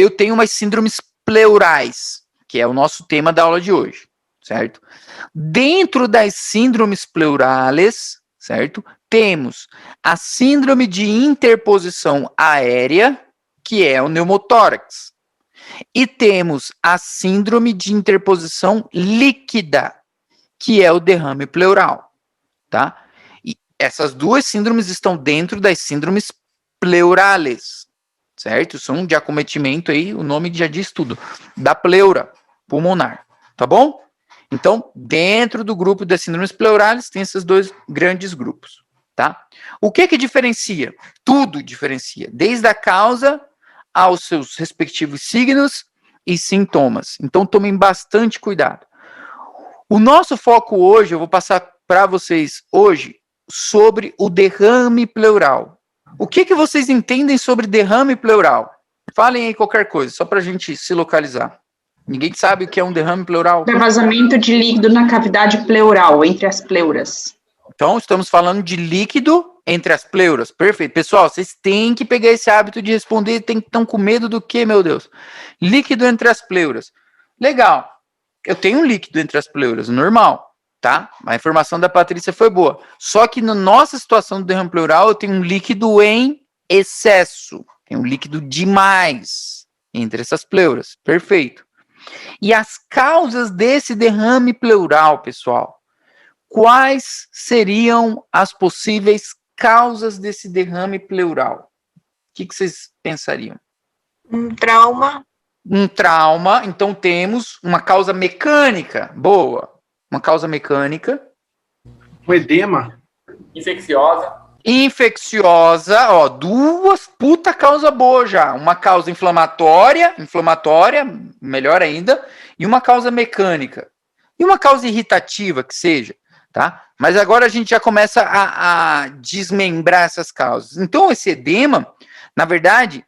eu tenho umas síndromes pleurais, que é o nosso tema da aula de hoje, certo? Dentro das síndromes pleurales, certo? Temos a síndrome de interposição aérea, que é o pneumotórax. E temos a síndrome de interposição líquida, que é o derrame pleural, tá? E essas duas síndromes estão dentro das síndromes pleurales, certo? São de acometimento aí, o nome já diz tudo, da pleura pulmonar, tá bom? Então, dentro do grupo das síndromes pleurales, tem esses dois grandes grupos, tá? O que diferencia? Tudo diferencia, desde a causa aos seus respectivos signos e sintomas. Então, tomem bastante cuidado. O nosso foco hoje, eu vou passar para vocês hoje, sobre o derrame pleural. O que vocês entendem sobre derrame pleural? Falem aí qualquer coisa, só para a gente se localizar. Ninguém sabe o que é um derrame pleural? É vazamento de líquido na cavidade pleural, entre as pleuras. Então, estamos falando de líquido entre as pleuras. Perfeito. Pessoal, vocês têm que pegar esse hábito de responder. Estão com medo do quê, meu Deus? Líquido entre as pleuras. Legal. Eu tenho um líquido entre as pleuras, normal, tá? A informação da Patrícia foi boa. Só que na nossa situação do derrame pleural, eu tenho um líquido em excesso. Tem um líquido demais entre essas pleuras. Perfeito. E as causas desse derrame pleural, pessoal? Quais seriam as possíveis causas desse derrame pleural? O que vocês pensariam? Um trauma. Um trauma, então temos uma causa mecânica, boa. Uma causa mecânica. Um edema. Infecciosa, ó, duas puta causa boa já. Uma causa inflamatória, melhor ainda, e uma causa mecânica. E uma causa irritativa, que seja. Tá? Mas agora a gente já começa a desmembrar essas causas. Então, esse edema, na verdade,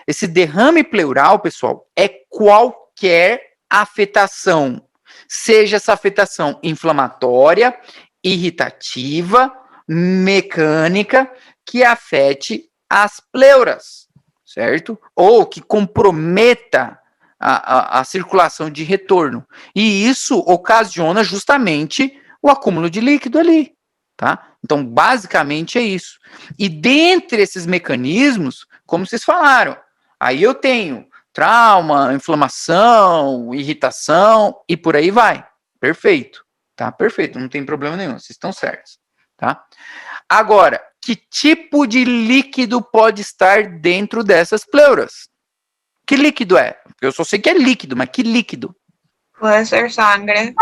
esse derrame pleural, pessoal, é qualquer afetação. Seja essa afetação inflamatória, irritativa, mecânica, que afete as pleuras, certo? Ou que comprometa a circulação de retorno. E isso ocasiona justamente o acúmulo de líquido ali, tá? Então, basicamente é isso. E dentre esses mecanismos, como vocês falaram, aí eu tenho trauma, inflamação, irritação e por aí vai. Perfeito, tá? Perfeito, não tem problema nenhum, vocês estão certos, tá? Agora, que tipo de líquido pode estar dentro dessas pleuras? Que líquido é? Eu só sei que é líquido, mas que líquido? Pode ser sangue.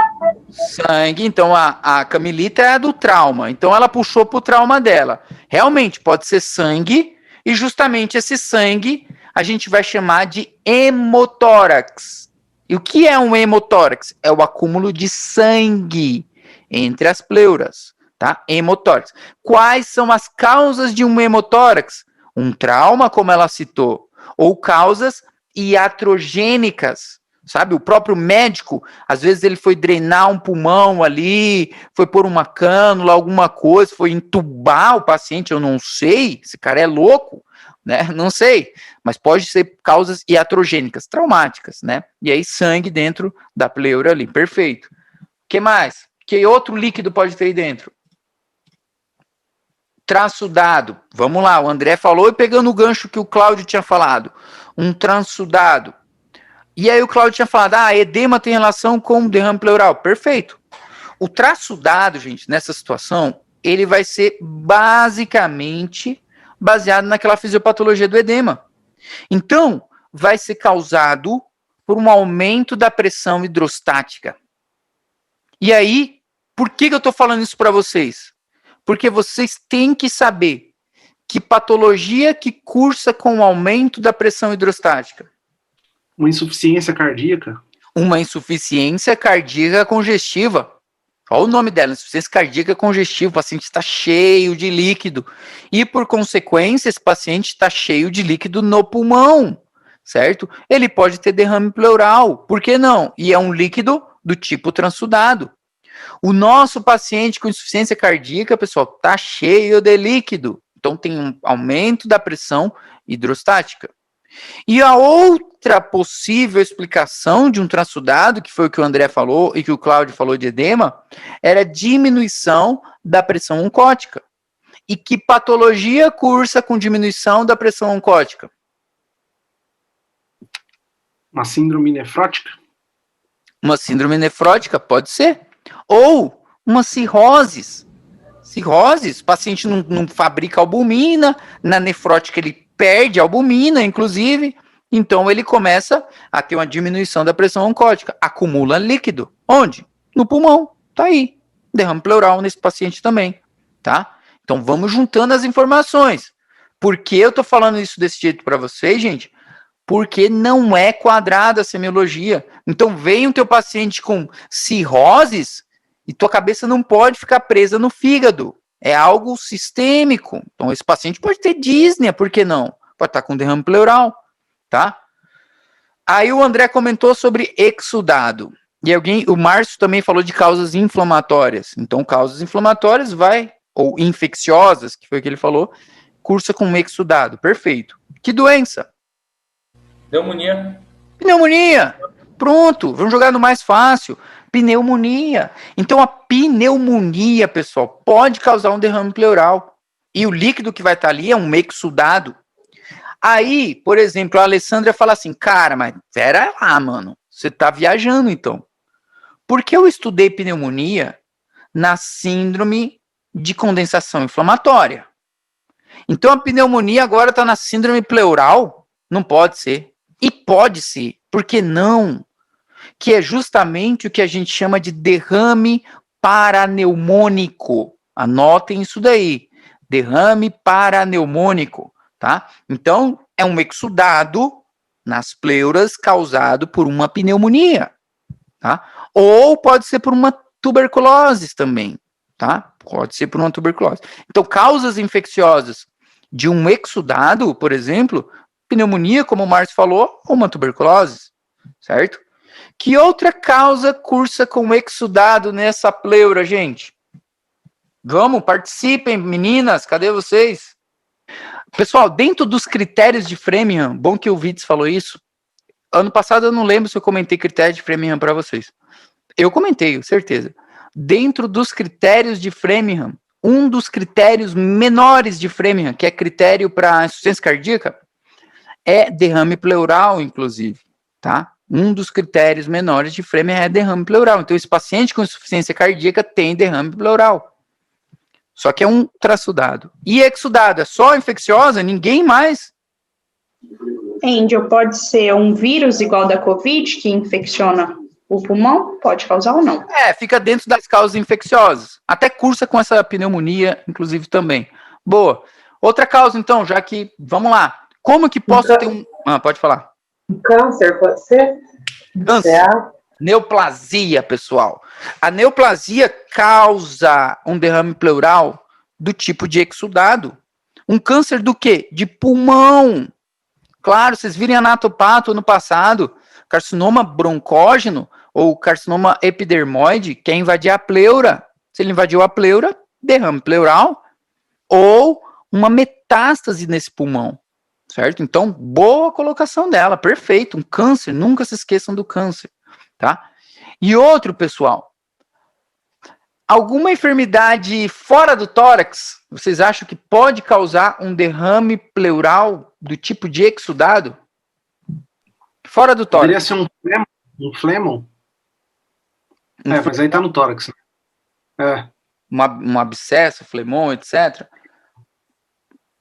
Sangue, então a Camilita é a do trauma, então ela puxou pro trauma dela. Realmente, pode ser sangue, e justamente esse sangue a gente vai chamar de hemotórax. E o que é um hemotórax? É o acúmulo de sangue entre as pleuras, tá? Hemotórax. Quais são as causas de um hemotórax? Um trauma, como ela citou, ou causas iatrogênicas, sabe? O próprio médico, às vezes ele foi drenar um pulmão ali, foi pôr uma cânula, alguma coisa, foi entubar o paciente, eu não sei, esse cara é louco, né? Não sei, mas pode ser causas iatrogênicas, traumáticas, né? E aí sangue dentro da pleura ali, perfeito. O que mais? Que outro líquido pode ter aí dentro? Transudado. Vamos lá, o André falou e pegando o gancho que o Cláudio tinha falado. Um transudado. E aí o Cláudio tinha falado, edema tem relação com derrame pleural. Perfeito. O transudado, gente, nessa situação, ele vai ser basicamente baseado naquela fisiopatologia do edema. Então, vai ser causado por um aumento da pressão hidrostática. E aí, por que eu estou falando isso para vocês? Porque vocês têm que saber que patologia que cursa com o aumento da pressão hidrostática? Uma insuficiência cardíaca. Uma insuficiência cardíaca congestiva. Olha o nome dela, insuficiência cardíaca congestiva. O paciente está cheio de líquido. E, por consequência, esse paciente está cheio de líquido no pulmão, certo? Ele pode ter derrame pleural. Por que não? E é um líquido do tipo transudado. O nosso paciente com insuficiência cardíaca, pessoal, está cheio de líquido. Então, tem um aumento da pressão hidrostática. E a outra possível explicação de um transudado, que foi o que o André falou e que o Cláudio falou de edema, era diminuição da pressão oncótica. E que patologia cursa com diminuição da pressão oncótica? Uma síndrome nefrótica? Uma síndrome nefrótica, pode ser. Ou uma cirrose. Cirrose, o paciente não fabrica albumina, na nefrótica ele perde albumina, inclusive, então ele começa a ter uma diminuição da pressão oncótica, acumula líquido. Onde? No pulmão, tá aí. Derrame pleural nesse paciente também, tá? Então vamos juntando as informações. Por que eu tô falando isso desse jeito para vocês, gente? Porque não é quadrada a semiologia. Então vem o teu paciente com cirroses e tua cabeça não pode ficar presa no fígado. É algo sistêmico. Então esse paciente pode ter dísnea, por que não? Pode estar com derrame pleural, tá? Aí o André comentou sobre exudado. E o Márcio também falou de causas inflamatórias. Então causas inflamatórias ou infecciosas, que foi o que ele falou, cursa com exudado. Perfeito. Que doença? Pneumonia. Pneumonia. Pronto, vamos jogar no mais fácil. Pneumonia. Então a pneumonia, pessoal, pode causar um derrame pleural. E o líquido que vai estar ali é um exudado. Aí, por exemplo, a Alessandra fala assim, cara, mas pera lá, mano, você tá viajando então. Porque eu estudei pneumonia na síndrome de condensação inflamatória. Então a pneumonia agora está na síndrome pleural? Não pode ser. E pode ser. Por que não? Que é justamente o que a gente chama de derrame paraneumônico. Anotem isso daí. Derrame paraneumônico, tá? Então, é um exudado nas pleuras causado por uma pneumonia, tá? Ou pode ser por uma tuberculose também, tá? Pode ser por uma tuberculose. Então, causas infecciosas de um exudado, por exemplo, pneumonia, como o Márcio falou, ou uma tuberculose, certo? Que outra causa cursa com exudado nessa pleura, gente? Vamos, participem, meninas, cadê vocês? Pessoal, dentro dos critérios de Framingham, bom que o Vitz falou isso, ano passado eu não lembro se eu comentei critérios de Framingham para vocês. Eu comentei, certeza. Dentro dos critérios de Framingham, um dos critérios menores de Framingham, que é critério para insuficiência cardíaca, é derrame pleural, inclusive, tá? Um dos critérios menores de Framingham é derrame pleural. Então, esse paciente com insuficiência cardíaca tem derrame pleural. Só que é um transudado. E exudado é só infecciosa? Ninguém mais? Angel, pode ser um vírus igual da Covid que infecciona o pulmão? Pode causar ou não? Fica dentro das causas infecciosas. Até cursa com essa pneumonia, inclusive, também. Boa. Outra causa, então, já que... Vamos lá. Como que posso ter um... pode falar. Câncer, pode ser? Câncer. Neoplasia, pessoal. A neoplasia causa um derrame pleural do tipo de exudado. Um câncer do quê? De pulmão. Claro, vocês viram anatopato no passado, carcinoma broncógeno ou carcinoma epidermoide, quer invadir a pleura. Se ele invadiu a pleura, derrame pleural ou uma metástase nesse pulmão. Certo? Então, boa colocação dela, perfeito. Um câncer, nunca se esqueçam do câncer. Tá? E outro, pessoal, alguma enfermidade fora do tórax, vocês acham que pode causar um derrame pleural do tipo de exudado? Fora do tórax. Poderia ser um flemon? Mas aí tá no tórax. Um abscesso, flemon, etc.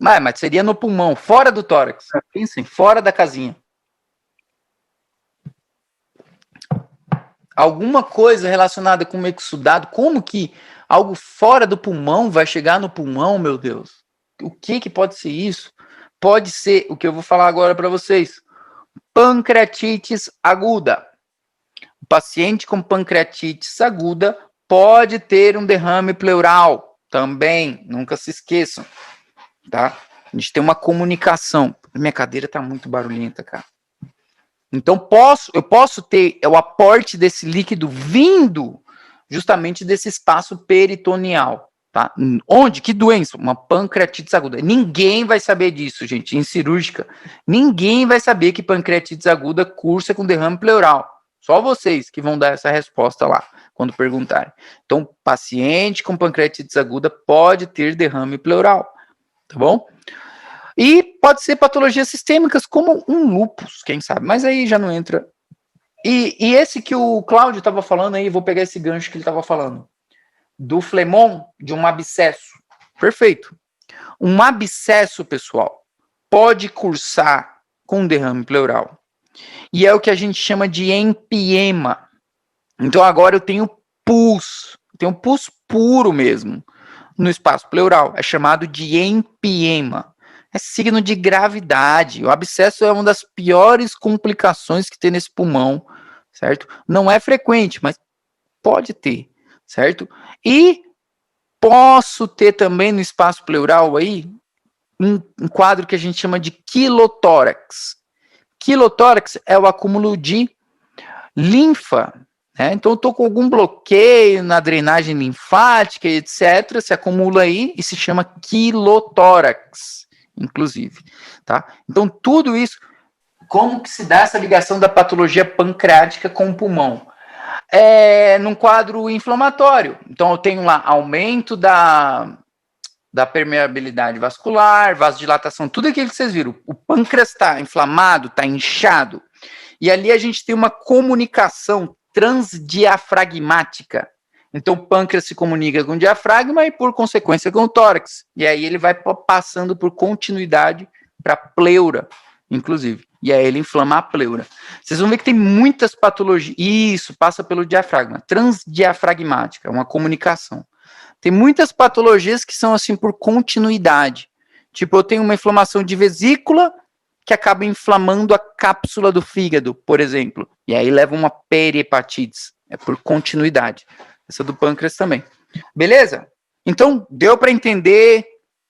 Mas seria no pulmão, fora do tórax. Pensem, fora da casinha. Alguma coisa relacionada com o exudado, como que algo fora do pulmão vai chegar no pulmão, meu Deus? O que pode ser isso? Pode ser o que eu vou falar agora para vocês. Pancreatites aguda. O paciente com pancreatites aguda pode ter um derrame pleural também, nunca se esqueçam, tá? A gente tem uma comunicação. Minha cadeira tá muito barulhenta, cara. Então, eu posso ter o aporte desse líquido vindo justamente desse espaço peritoneal, Tá? Onde? Que doença? Uma pancreatite aguda. Ninguém vai saber disso, gente, em cirúrgica. Ninguém vai saber que pancreatite aguda cursa com derrame pleural. Só vocês que vão dar essa resposta lá, quando perguntarem. Então, paciente com pancreatite aguda pode ter derrame pleural, tá bom? E pode ser patologias sistêmicas, como um lúpus, quem sabe, mas aí já não entra. E esse que o Cláudio estava falando aí, vou pegar esse gancho que ele estava falando, do flemon, de um abscesso. Perfeito. Um abscesso, pessoal, pode cursar com derrame pleural. E é o que a gente chama de empiema. Então agora eu tenho pus puro mesmo no espaço pleural. É chamado de empiema. É signo de gravidade. O abscesso é uma das piores complicações que tem nesse pulmão, certo? Não é frequente, mas pode ter, certo? E posso ter também no espaço pleural aí um quadro que a gente chama de quilotórax. Quilotórax é o acúmulo de linfa, né? Então eu estou com algum bloqueio na drenagem linfática, etc. Se acumula aí e se chama quilotórax, inclusive, tá? Então tudo isso, como que se dá essa ligação da patologia pancreática com o pulmão? Num quadro inflamatório. Então eu tenho lá aumento da permeabilidade vascular, vasodilatação, tudo aquilo que vocês viram. O pâncreas está inflamado, está inchado. E ali a gente tem uma comunicação transdiafragmática. Então o pâncreas se comunica com o diafragma e, por consequência, com o tórax. E aí ele vai passando por continuidade para a pleura, inclusive. E aí ele inflama a pleura. Vocês vão ver que tem muitas patologias. Isso, passa pelo diafragma. Transdiafragmática, uma comunicação. Tem muitas patologias que são assim por continuidade. Tipo, eu tenho uma inflamação de vesícula que acaba inflamando a cápsula do fígado, por exemplo. E aí leva uma perihepatite. É por continuidade. Essa do pâncreas também. Beleza? Então, deu para entender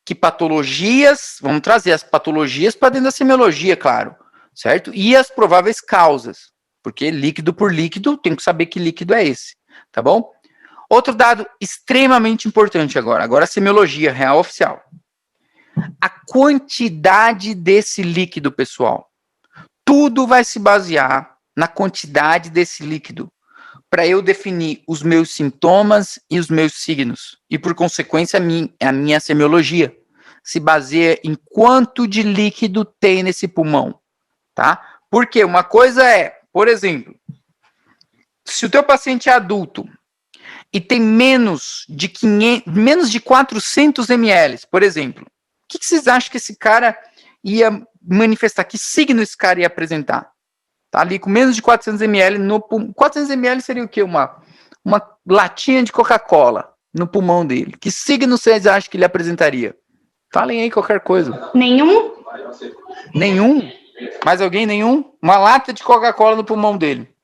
que patologias, vamos trazer as patologias para dentro da semiologia, claro, certo? E as prováveis causas, porque líquido por líquido, tem que saber que líquido é esse, tá bom? Outro dado extremamente importante agora a semiologia real oficial. A quantidade desse líquido, pessoal. Tudo vai se basear na quantidade desse líquido, para eu definir os meus sintomas e os meus signos. E, por consequência, a minha semiologia se baseia em quanto de líquido tem nesse pulmão, tá? Porque uma coisa é, por exemplo, se o teu paciente é adulto e tem menos de 400 ml, por exemplo, o que vocês acham que esse cara ia manifestar? Que signo esse cara ia apresentar? Tá ali com menos de 400 ml no pulmão. 400 ml seria o quê? Uma latinha de Coca-Cola no pulmão dele. Que signo vocês acham que ele apresentaria? Falem aí qualquer coisa. Nenhum? Nenhum? Mais alguém? Nenhum? Uma lata de Coca-Cola no pulmão dele.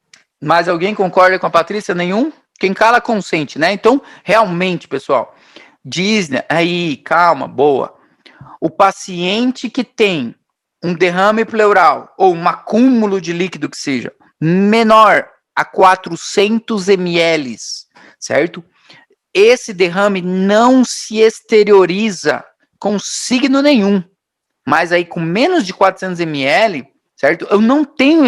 Mais alguém concorda com a Patrícia? Nenhum? Quem cala consente, né? Então, realmente, pessoal, aí, calma, boa. O paciente que tem um derrame pleural ou um acúmulo de líquido que seja menor a 400 ml, certo? Esse derrame não se exterioriza com signo nenhum. Mas aí com menos de 400 ml, certo? Eu não tenho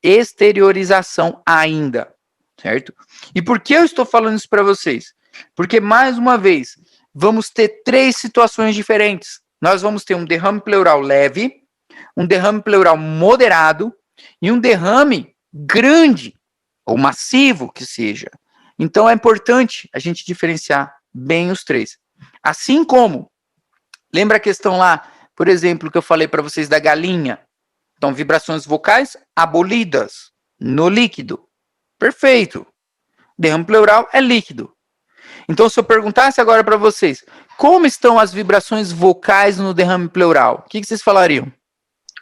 exteriorização ainda, certo? E por que eu estou falando isso para vocês? Porque, mais uma vez, vamos ter 3 situações diferentes. Nós vamos ter um derrame pleural leve, um derrame pleural moderado e um derrame grande ou massivo que seja. Então é importante a gente diferenciar bem os 3. Assim como, lembra a questão lá, por exemplo, que eu falei para vocês da galinha? Então, vibrações vocais abolidas no líquido. Perfeito. Derrame pleural é líquido. Então, se eu perguntasse agora para vocês, como estão as vibrações vocais no derrame pleural? O que vocês falariam?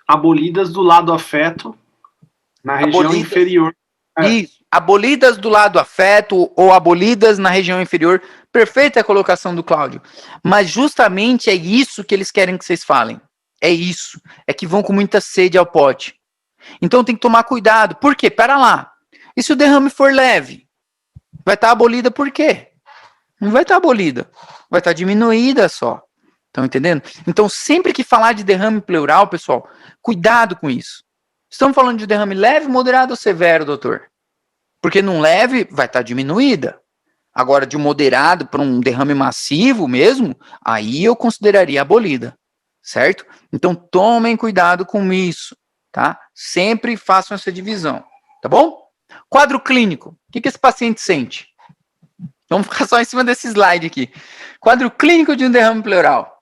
Abolidas do lado afeto, na região inferior. Isso, abolidas do lado afeto ou abolidas na região inferior. Perfeita a colocação do Cláudio. Mas justamente é isso que eles querem que vocês falem. É isso. É que vão com muita sede ao pote. Então tem que tomar cuidado. Por quê? Pera lá. E se o derrame for leve? Vai estar abolida por quê? Não vai estar abolida. vai estar diminuída só. Estão entendendo? Então, sempre que falar de derrame pleural, pessoal, cuidado com isso. Estamos falando de derrame leve, moderado ou severo, doutor? Porque num leve vai estar diminuída. Agora, de moderado para um derrame massivo mesmo, aí eu consideraria abolida, certo? Então, tomem cuidado com isso, tá? Sempre façam essa divisão, tá bom? Quadro clínico. O que esse paciente sente? Vamos ficar só em cima desse slide aqui. Quadro clínico de um derrame pleural.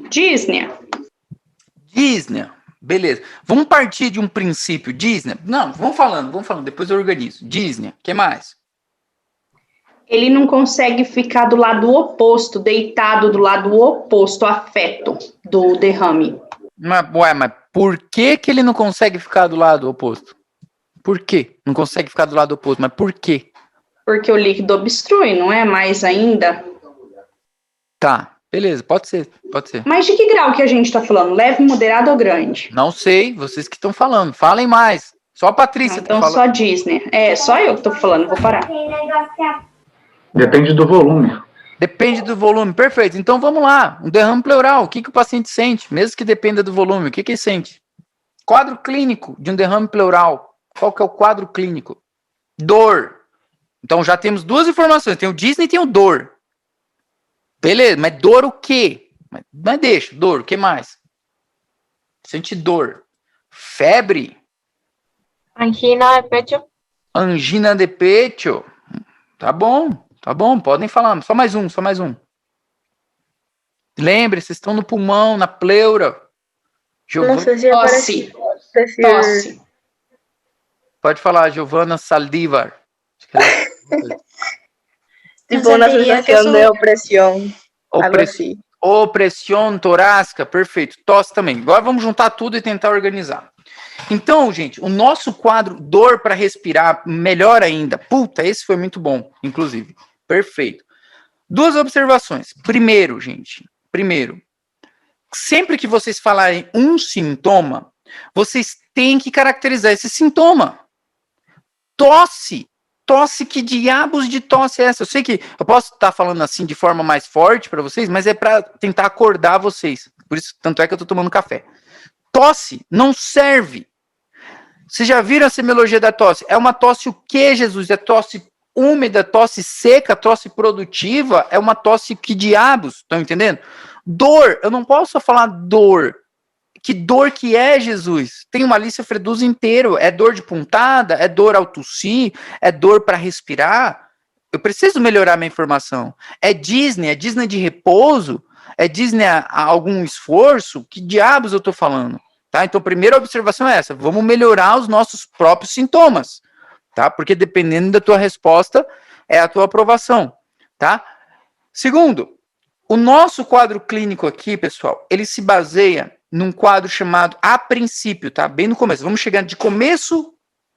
Dísnea. Dísnea. Beleza. Vamos partir de um princípio. Dísnea. Não, vamos falando. Depois eu organizo. Dísnea. O que mais? Ele não consegue ficar do lado oposto, deitado do lado oposto, afeto do derrame. Mas por que ele não consegue ficar do lado oposto? Por quê? Não consegue ficar do lado oposto, mas por quê? Porque o líquido obstrui, não é mais ainda? Tá, beleza, pode ser. Mas de que grau que a gente tá falando? Leve, moderado ou grande? Não sei, vocês que estão falando. Falem mais. Só a Patrícia Então tá falando. só Disney. É, só eu que tô falando, vou parar. Depende do volume. Depende do volume, perfeito. Então vamos lá. Um derrame pleural, o que o paciente sente? Mesmo que dependa do volume, o que ele sente? Quadro clínico de um derrame pleural. Qual que é o quadro clínico? Dor. Então já temos duas informações. Tem o Disney e tem o dor. Beleza, mas dor o quê? Mas deixa, dor, o que mais? Sente dor. Febre. Angina de pecho. Angina de pecho. Tá bom, podem falar. Só mais um. Lembre, vocês estão no pulmão, na pleura. Não sei se Tosse. parece Tosse. Pode falar, Giovana Saldívar. tipo una sensación de opresión. Algo así. Opressão torácica, perfeito. Tosse também. Agora vamos juntar tudo e tentar organizar. Então, gente, o nosso quadro dor para respirar, melhor ainda. Puta, esse foi muito bom, inclusive. Perfeito. Duas observações. Primeiro, sempre que vocês falarem um sintoma, vocês têm que caracterizar esse sintoma. Tosse, que diabos de tosse é essa? Eu sei que eu posso estar falando assim de forma mais forte para vocês, mas é para tentar acordar vocês. Por isso, tanto é que eu estou tomando café. Tosse não serve. Vocês já viram a semiologia da tosse? É uma tosse o quê, Jesus? É tosse úmida, tosse seca, tosse produtiva? É uma tosse que diabos? Estão entendendo? Dor, eu não posso falar dor. Que dor que é, Jesus? Tem uma lista Fredusa inteiro. É dor de pontada? É dor ao tossir? É dor para respirar? Eu preciso melhorar minha informação. É Disney de repouso? É Disney a algum esforço? Que diabos eu tô falando? Tá? Então, a primeira observação é essa. Vamos melhorar os nossos próprios sintomas. Tá? Porque dependendo da tua resposta, é a tua aprovação. Tá? Segundo, o nosso quadro clínico aqui, pessoal, ele se baseia num quadro chamado a princípio, tá? Bem no começo. Vamos chegar de começo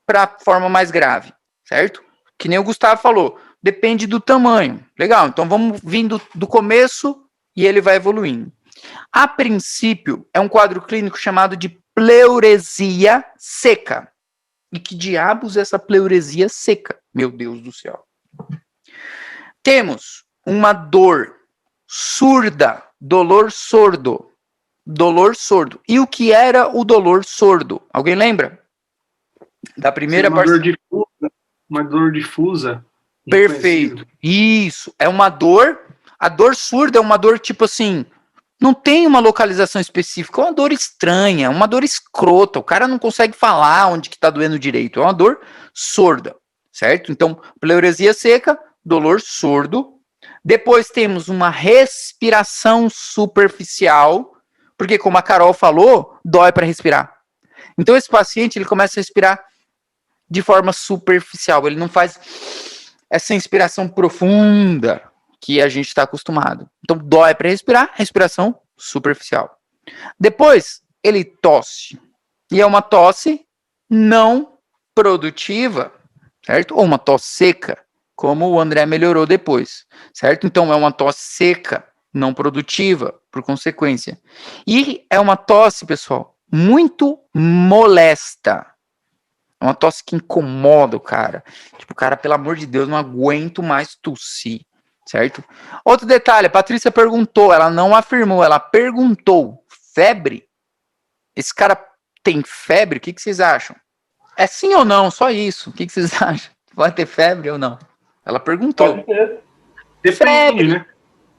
para a forma mais grave, certo? Que nem o Gustavo falou, depende do tamanho. Legal, então vamos vindo do começo e ele vai evoluindo. A princípio, é um quadro clínico chamado de pleuresia seca. E que diabos é essa pleuresia seca? Meu Deus do céu. Temos uma dor surda, dolor sordo. E o que era o dolor sordo? Alguém lembra? Da primeira parte. Uma dor difusa. Perfeito. Isso. É uma dor. A dor surda é uma dor tipo assim. Não tem uma localização específica. É uma dor estranha. Uma dor escrota. O cara não consegue falar onde que tá doendo direito. É uma dor sorda. Certo? Então, pleuresia seca, dolor sordo. Depois temos uma respiração superficial. Porque, como a Carol falou, dói para respirar. Então, esse paciente, ele começa a respirar de forma superficial. Ele não faz essa inspiração profunda que a gente está acostumado. Então, dói para respirar, respiração superficial. Depois, ele tosse. E é uma tosse não produtiva, certo? Ou uma tosse seca, como o André melhorou depois, certo? Então, é uma tosse seca, não produtiva, por consequência. E é uma tosse, pessoal, muito molesta. É uma tosse que incomoda o cara. Tipo, o cara, pelo amor de Deus, não aguento mais tossir. certo? Outro detalhe, a Patrícia perguntou, ela não afirmou, ela perguntou, febre? Esse cara tem febre? O que vocês acham? É sim ou não? Só isso. O que vocês acham? Vai ter febre ou não? Ela perguntou. Pode ser. Depende, né?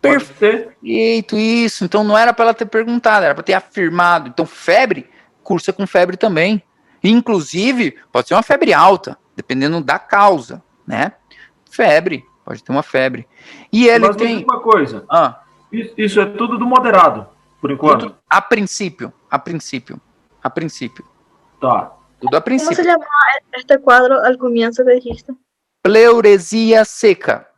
Pode ser. Perfeito, isso. Então não era para ela ter perguntado, era para ter afirmado. Então febre, cursa com febre também. Inclusive, pode ser uma febre alta, dependendo da causa, né? Febre, pode ter uma febre. E ele Mas me tem... diz uma coisa. Ah, Isso é tudo do moderado, por enquanto. a princípio. Tá. Tudo a ¿Cómo princípio. se llamaba este cuadro al comienzo que dijiste? Pleuresia seca.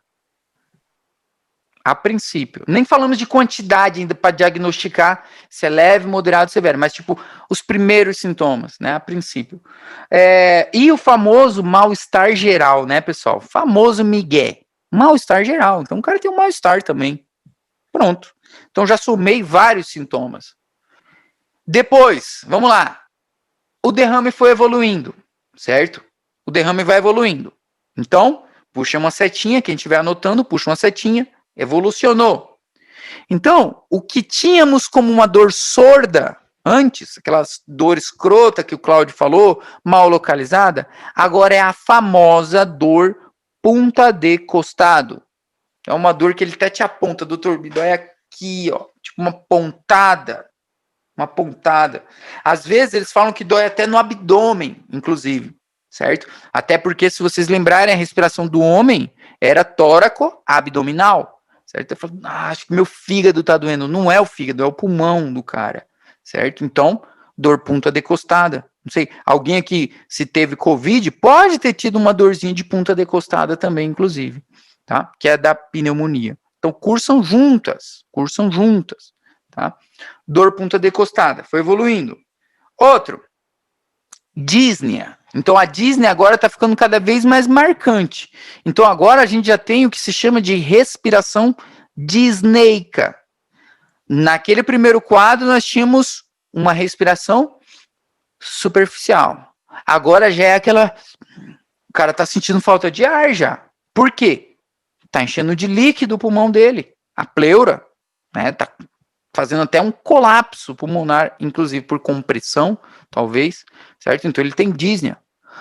A princípio. Nem falamos de quantidade ainda para diagnosticar se é leve, moderado, severo, mas tipo, os primeiros sintomas, né? A princípio. E o famoso mal-estar geral, né, pessoal? Famoso migué. Mal-estar geral. Então o cara tem um mal-estar também. Pronto. Então já somei vários sintomas. Depois, vamos lá. O derrame foi evoluindo, certo? O derrame vai evoluindo. Então, puxa uma setinha, quem estiver anotando, puxa uma setinha, evolucionou. Então, o que tínhamos como uma dor sorda antes, aquelas dor escrota que o Cláudio falou, mal localizada, agora é a famosa dor punta de costado. É uma dor que ele até te aponta, doutor, me dói aqui, ó, tipo uma pontada. Uma pontada. Às vezes eles falam que dói até no abdômen, inclusive, certo? Até porque, se vocês lembrarem, a respiração do homem era tóraco-abdominal, certo? Eu falo, acho que meu fígado tá doendo. Não é o fígado, é o pulmão do cara, certo? Então, dor punta decostada. Não sei, alguém aqui, se teve Covid, pode ter tido uma dorzinha de punta decostada também, inclusive, tá? Que é da pneumonia. Então, cursam juntas, tá? Dor punta decostada, foi evoluindo. Outro, dísnea. Então a dísnea agora está ficando cada vez mais marcante. Então agora a gente já tem o que se chama de respiração disneica. Naquele primeiro quadro nós tínhamos uma respiração superficial. Agora já é aquela... O cara está sentindo falta de ar já. Por quê? Está enchendo de líquido o pulmão dele. A pleura, né? Tá fazendo até um colapso pulmonar, inclusive por compressão, talvez, certo? Então ele tem dísnea.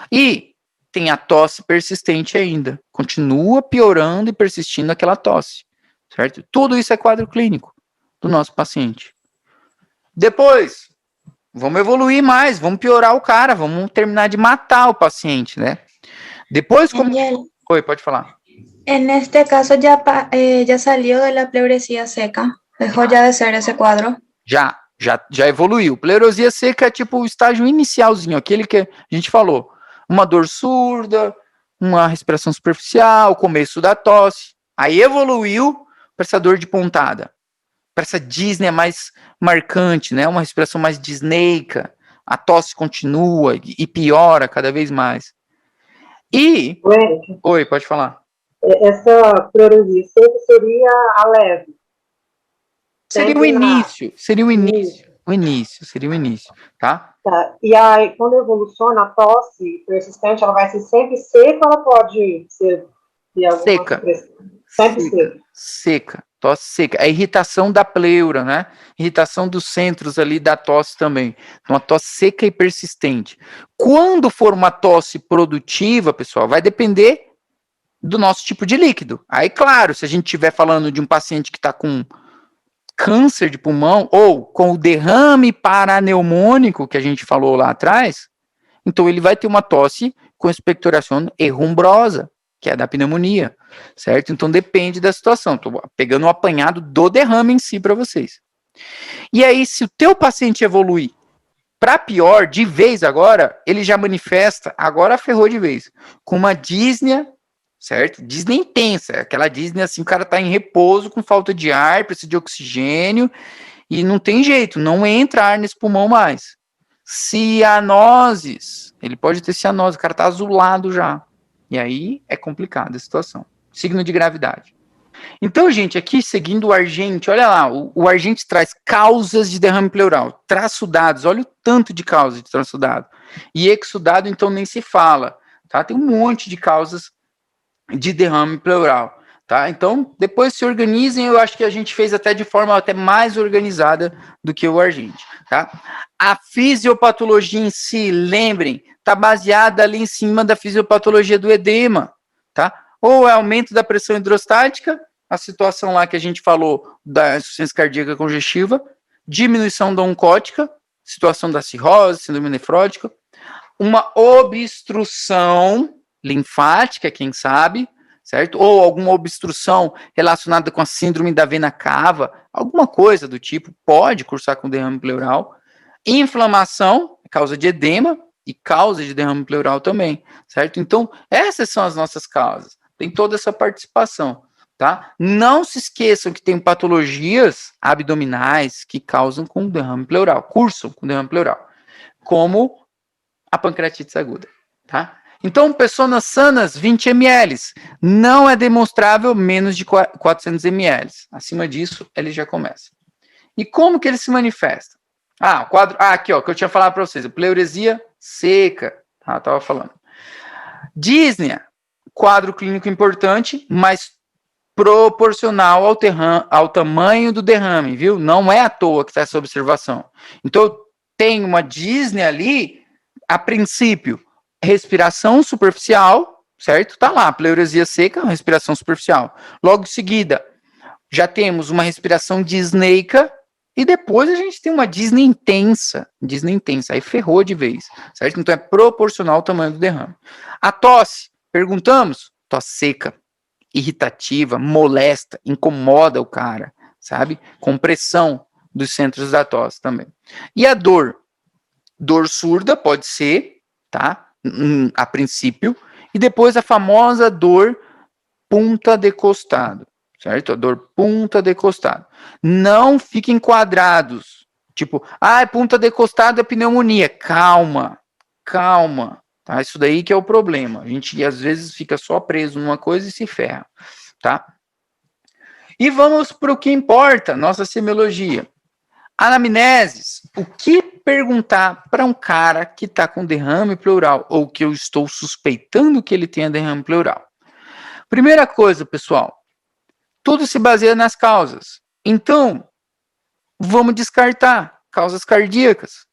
E tem a tosse persistente ainda. Continua piorando e persistindo aquela tosse, certo? Tudo isso é quadro clínico do nosso paciente. Depois, vamos evoluir mais, vamos piorar o cara, vamos terminar de matar o paciente, né? Depois, como... Angel, Oi, pode falar. en este caso ya salió de la pleuresía seca. Dejó ya de ser ese cuadro. Já evoluiu. Pleurosia seca é tipo o estágio inicialzinho, aquele que a gente falou. Uma dor surda, uma respiração superficial, o começo da tosse. Aí evoluiu para essa dor de pontada, para essa dísnea mais marcante, né? Uma respiração mais disneica. A tosse continua e piora cada vez mais. E... Wendy, Oi, pode falar. essa pleurosia seca seria a leve. Seria o início, seria o início, tá? Tá. E aí, quando evoluciona a tosse persistente, ela vai ser sempre seca ou ela pode ser de alguma Seca. Sempre seca. Seca, tosse seca. É irritação da pleura, né? Irritação dos centros ali da tosse também. Uma tosse seca e persistente. Quando for uma tosse produtiva, pessoal, vai depender do nosso tipo de líquido. Aí, claro, se a gente estiver falando de um paciente que está com câncer de pulmão ou com o derrame paraneumônico que a gente falou lá atrás, então ele vai ter uma tosse com expectoração errumbrosa, que é da pneumonia, certo? Então depende da situação. Estou pegando o apanhado do derrame em si para vocês. E aí, se o teu paciente evoluir para pior, de vez agora, ele já manifesta, agora ferrou de vez, com uma dísnea, certo? Dísnea intensa, aquela dísnea assim, o cara tá em repouso, com falta de ar, precisa de oxigênio, e não tem jeito, não entra ar nesse pulmão mais. Cianoses, ele pode ter cianose, o cara tá azulado já. E aí é complicada a situação. Signo de gravidade. Então, gente, aqui seguindo o Argente, olha lá, o Argente traz causas de derrame pleural, traçudados, olha o tanto de causas de traçudado. E exudado, então, nem se fala, tá? Tem um monte de causas de derrame pleural. tá? Então, depois se organizem, eu acho que a gente fez até de forma até mais organizada do que o Argente, tá? A fisiopatologia em si, lembrem, tá baseada ali em cima da fisiopatologia do edema, tá? Ou é aumento da pressão hidrostática, a situação lá que a gente falou da insuficiência cardíaca congestiva, diminuição da oncótica, situação da cirrose, síndrome nefrótica, uma obstrução linfática, quem sabe, certo? Ou alguma obstrução relacionada com a síndrome da vena cava, alguma coisa do tipo, pode cursar com derrame pleural. Inflamação, causa de edema e causa de derrame pleural também, certo? Então, essas são as nossas causas. Tem toda essa participação, tá? Não se esqueçam que tem patologias abdominais que causam com derrame pleural, cursam com derrame pleural, como a pancreatite aguda, tá? Então, pessoas sanas, 20 ml. Não é demonstrável menos de 400 ml. Acima disso, ele já começa. E como que ele se manifesta? O quadro... aqui, ó, que eu tinha falado para vocês. A pleuresia seca. Tá, tava falando. Dísnea, quadro clínico importante, mas proporcional ao tamanho do derrame, viu? Não é à toa que está essa observação. Então, tem uma dísnea ali, a princípio, respiração superficial, certo? Tá lá, pleuresia seca, respiração superficial. Logo em seguida, já temos uma respiração disneica e depois a gente tem uma disnea intensa, aí ferrou de vez, certo? Então é proporcional ao tamanho do derrame. A tosse, perguntamos, tosse seca, irritativa, molesta, incomoda o cara, sabe? Compressão dos centros da tosse também. E a dor? Dor surda pode ser, tá? A princípio, e depois a famosa dor punta de costado, certo? A dor punta de costado. Não fiquem quadrados, tipo, punta de costado é pneumonia. Calma, tá? Isso daí que é o problema. A gente às vezes fica só preso numa coisa e se ferra, tá? E vamos para o que importa, nossa semiologia. Anamneses, o que perguntar para um cara que está com derrame pleural ou que eu estou suspeitando que ele tenha derrame pleural? Primeira coisa, pessoal, tudo se baseia nas causas. Então, vamos descartar causas cardíacas.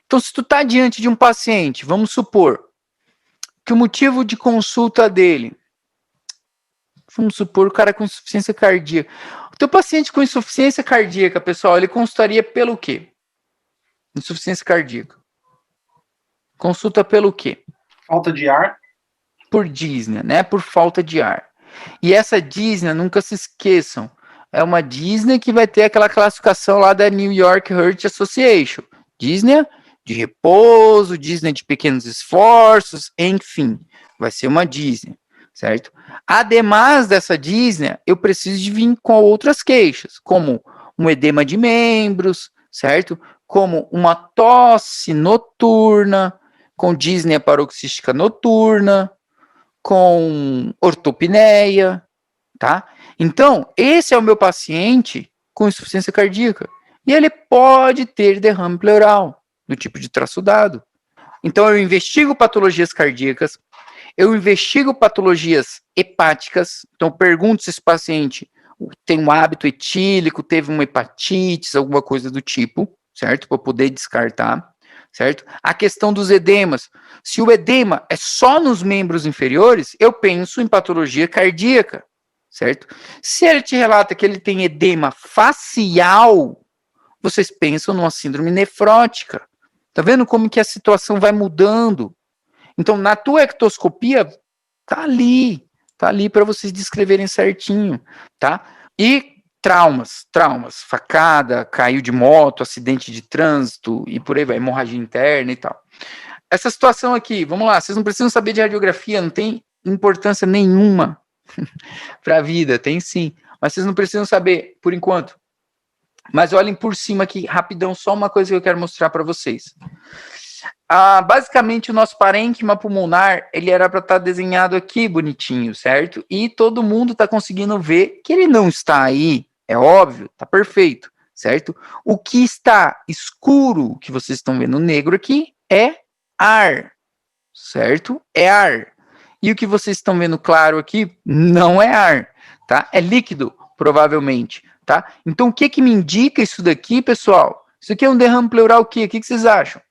Então, se tu está diante de um paciente, vamos supor que o motivo de consulta dele, vamos supor o cara com insuficiência cardíaca. O teu paciente com insuficiência cardíaca, pessoal, ele consultaria pelo quê? Insuficiência cardíaca. Consulta pelo quê? Falta de ar. Por dísnea, né? Por falta de ar. E essa dísnea, nunca se esqueçam, é uma dísnea que vai ter aquela classificação lá da New York Heart Association. Dísnea de repouso, dísnea de pequenos esforços, enfim, vai ser uma dísnea, certo? Ademais dessa dísnea, eu preciso de vir com outras queixas, como um edema de membros, certo? Como uma tosse noturna, com dísnea paroxística noturna, com ortopneia, tá? Então, esse é o meu paciente com insuficiência cardíaca. E ele pode ter derrame pleural, do tipo de traço dado. Então, eu investigo patologias cardíacas, eu investigo patologias hepáticas, então pergunto se esse paciente tem um hábito etílico, teve uma hepatite, alguma coisa do tipo, certo? Para poder descartar, certo? A questão dos edemas. Se o edema é só nos membros inferiores, eu penso em patologia cardíaca, certo? Se ele te relata que ele tem edema facial, vocês pensam numa síndrome nefrótica. Tá vendo como que a situação vai mudando? Então, na tua ectoscopia, tá ali para vocês descreverem certinho, tá? E traumas, facada, caiu de moto, acidente de trânsito e por aí vai, hemorragia interna e tal. Essa situação aqui, vamos lá, vocês não precisam saber de radiografia, não tem importância nenhuma para a vida, tem sim, mas vocês não precisam saber por enquanto. Mas olhem por cima aqui, rapidão, só uma coisa que eu quero mostrar para vocês. Basicamente, o nosso parênquima pulmonar, ele era para estar desenhado aqui bonitinho, certo? E todo mundo está conseguindo ver que ele não está aí, é óbvio, tá perfeito, certo? O que está escuro, que vocês estão vendo negro aqui, é ar, certo? É ar. E o que vocês estão vendo claro aqui não é ar, tá? É líquido, provavelmente, tá? Então, o que que me indica isso daqui, pessoal? Isso aqui é um derrame pleural o quê? O que que vocês acham?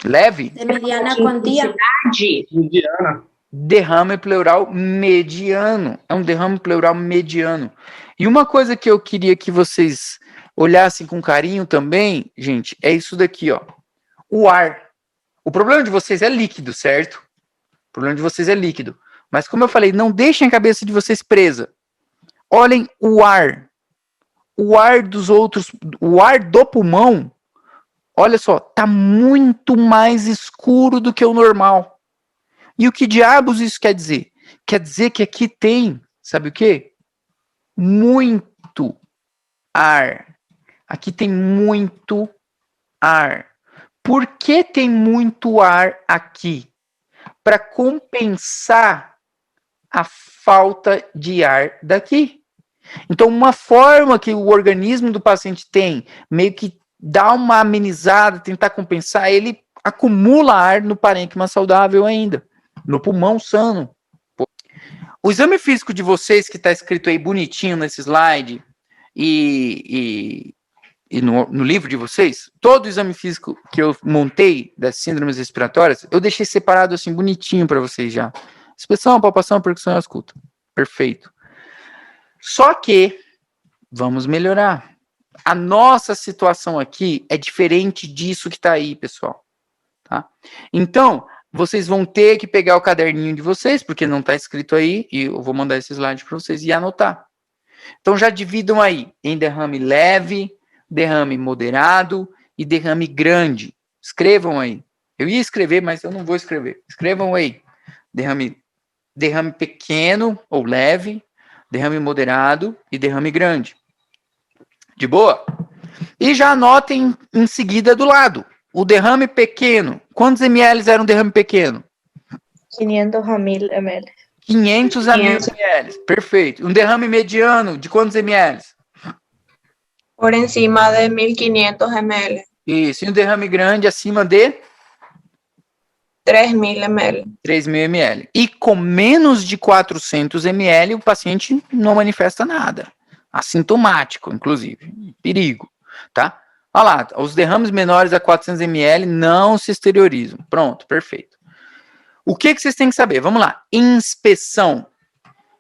Leve? De mediana cuantía. Mediana. Derrame pleural mediano. É um derrame pleural mediano. E uma coisa que eu queria que vocês olhassem com carinho também, gente, é isso daqui, ó. O ar. O problema de vocês é líquido, certo? O problema de vocês é líquido. Mas como eu falei, não deixem a cabeça de vocês presa. Olhem o ar. O ar dos outros, o ar do pulmão, olha só, tá muito mais escuro do que o normal. E o que diabos isso quer dizer? Quer dizer que aqui tem, sabe o quê? Muito ar. Aqui tem muito ar. Por que tem muito ar aqui? Para compensar a falta de ar daqui. Então, uma forma que o organismo do paciente tem, meio que dar uma amenizada, tentar compensar, ele acumula ar no parênquima saudável ainda, no pulmão sano. O exame físico de vocês, que está escrito aí bonitinho nesse slide, e no livro de vocês, todo o exame físico que eu montei das síndromes respiratórias, eu deixei separado assim, bonitinho para vocês já. Inspeção, palpação, percussão e ausculta. Perfeito. Só que, vamos melhorar. A nossa situação aqui é diferente disso que está aí, pessoal. Tá? Então, vocês vão ter que pegar o caderninho de vocês, porque não está escrito aí, e eu vou mandar esse slide para vocês e anotar. Então, já dividam aí em derrame leve, derrame moderado e derrame grande. Escrevam aí. Eu ia escrever, mas eu não vou escrever. Escrevam aí. Derrame pequeno ou leve, derrame moderado e derrame grande. De boa? E já anotem em seguida do lado. O derrame pequeno. Quantos ml era um derrame pequeno? 500 a 1000 ml. 500 a 1000 ml. Perfeito. Um derrame mediano, de quantos ml? Por encima de 1500 ml. Isso. E um derrame grande acima de 3000 ml. 3.000 ml. E com menos de 400 ml, o paciente não manifesta nada. Assintomático, inclusive. Perigo. Tá? Olha lá, os derrames menores a 400 ml não se exteriorizam. Pronto, perfeito. O que vocês têm que saber? Vamos lá. Inspeção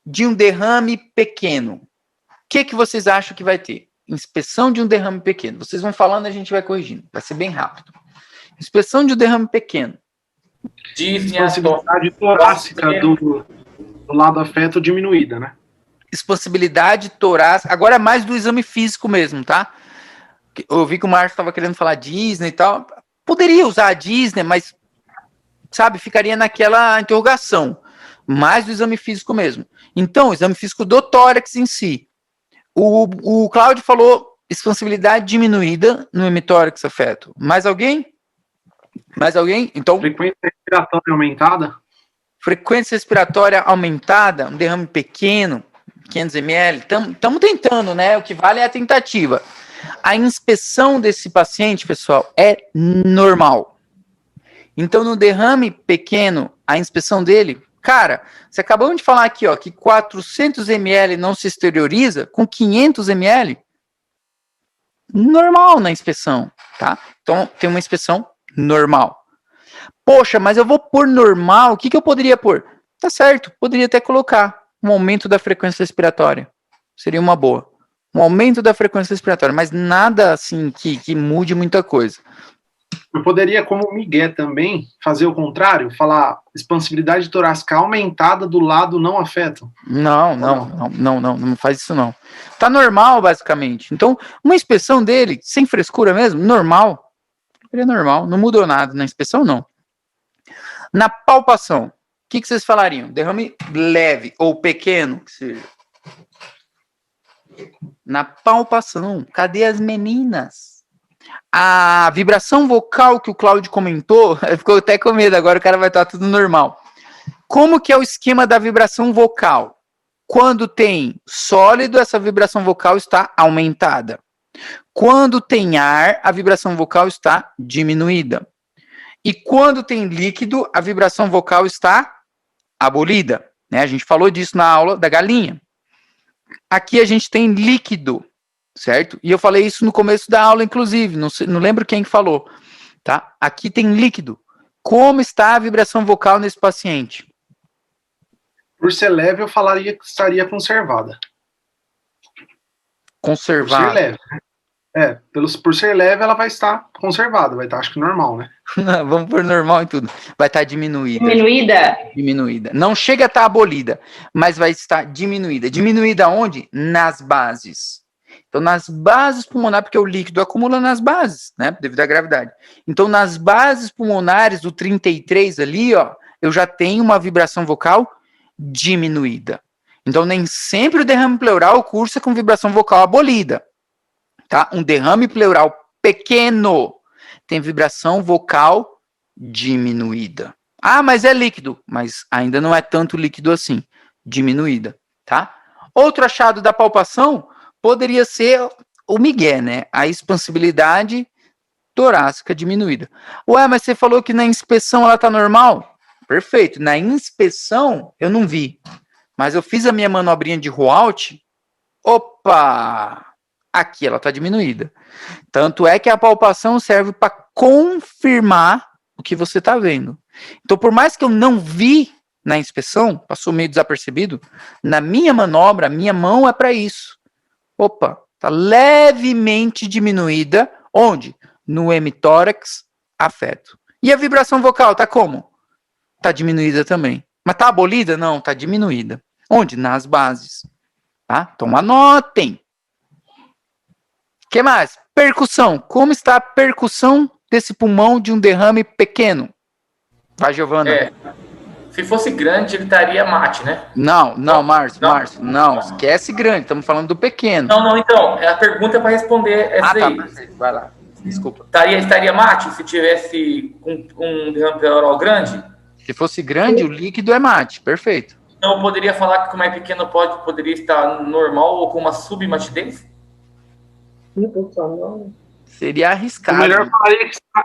de um derrame pequeno. O que vocês acham que vai ter? Inspeção de um derrame pequeno. Vocês vão falando, a gente vai corrigindo. Vai ser bem rápido. Inspeção de um derrame pequeno. Expansibilidade torácica do lado afeto diminuída, né? Expansibilidade torácica. Agora é mais do exame físico mesmo, tá? Eu vi que o Márcio estava querendo falar Disney e tal. Poderia usar a Disney, mas, sabe, ficaria naquela interrogação. Mais do exame físico mesmo. Então, o exame físico do tórax em si. O Cláudio falou expansibilidade diminuída no hemitórax afeto. Mais alguém? Mais alguém? Então, Frequência respiratória aumentada? Frequência respiratória aumentada, um derrame pequeno, 500 ml. Estamos tentando, né? O que vale é a tentativa. A inspeção desse paciente, pessoal, é normal. Então, no derrame pequeno, a inspeção dele, cara, você acabou de falar aqui, ó, que 400 ml não se exterioriza, com 500 ml, normal na inspeção, tá? Então, tem uma inspeção normal. Poxa, mas eu vou pôr normal, o que eu poderia pôr? Tá certo, poderia até colocar um aumento da frequência respiratória. Seria uma boa. Um aumento da frequência respiratória, mas nada assim que mude muita coisa. Eu poderia, como Miguel também, fazer o contrário, falar expansibilidade torácica aumentada do lado não afeto. Não faz isso não. Tá normal, basicamente. Então, uma inspeção dele, sem frescura mesmo, normal. Seria normal, não mudou nada. Na inspeção, não. Na palpação, o que vocês falariam? Derrame leve ou pequeno, que seja. Na palpação, cadê as meninas? A vibração vocal que o Cláudio comentou, ficou até com medo, agora o cara vai estar tudo normal. Como que é o esquema da vibração vocal? Quando tem sólido, essa vibração vocal está aumentada. Quando tem ar, a vibração vocal está diminuída. E quando tem líquido, a vibração vocal está abolida. Né? A gente falou disso na aula da galinha. aqui a gente tem líquido, certo? E eu falei isso no começo da aula, inclusive, não lembro quem que falou, tá? Aqui tem líquido. Como está a vibração vocal nesse paciente? Por ser leve, eu falaria que estaria conservada. Por ser Conservado. leve. Por ser leve, ela vai estar conservada, vai estar, acho que normal, né? Vamos por normal e tudo. Vai estar diminuída. Diminuída? Não chega a estar abolida, mas vai estar diminuída. Diminuída onde? Nas bases. Então, nas bases pulmonares, porque o líquido acumula nas bases, né? Devido à gravidade. Então, nas bases pulmonares do 33 ali, ó, eu já tenho uma vibração vocal diminuída. Então, nem sempre o derrame pleural cursa com vibração vocal abolida. Tá? Um derrame pleural pequeno tem vibração vocal diminuída. Ah, mas é líquido. Mas ainda não é tanto líquido assim. Diminuída, tá? Outro achado da palpação poderia ser o migué, né? A expansibilidade torácica diminuída. Ué, mas você falou que na inspeção ela tá normal? Perfeito. Na inspeção eu não vi. Mas eu fiz a minha manobrinha de roll-out. Opa! Aqui ela está diminuída. Tanto é que a palpação serve para confirmar o que você está vendo. Então, por mais que eu não vi na inspeção, passou meio desapercebido, na minha manobra, a minha mão é para isso. Opa, está levemente diminuída. Onde? No hemitórax afeto. E a vibração vocal está como? Está diminuída também. Mas está abolida? Não, está diminuída. Onde? Nas bases. Tá? Então anotem. O que mais? Percussão. Como está a percussão desse pulmão de um derrame pequeno? Vai, Giovana. Se fosse grande, ele estaria mate, né? Não, Márcio, não. Esquece grande, estamos falando do pequeno. Não, então. A pergunta é para responder essa aí. Tá, vai lá. Desculpa. Estaria mate se tivesse um derrame pleural grande? Se fosse grande, o líquido é mate, perfeito. Então eu poderia falar que como é pequeno poderia estar normal ou com uma submatidez? Seria arriscado. O melhor falar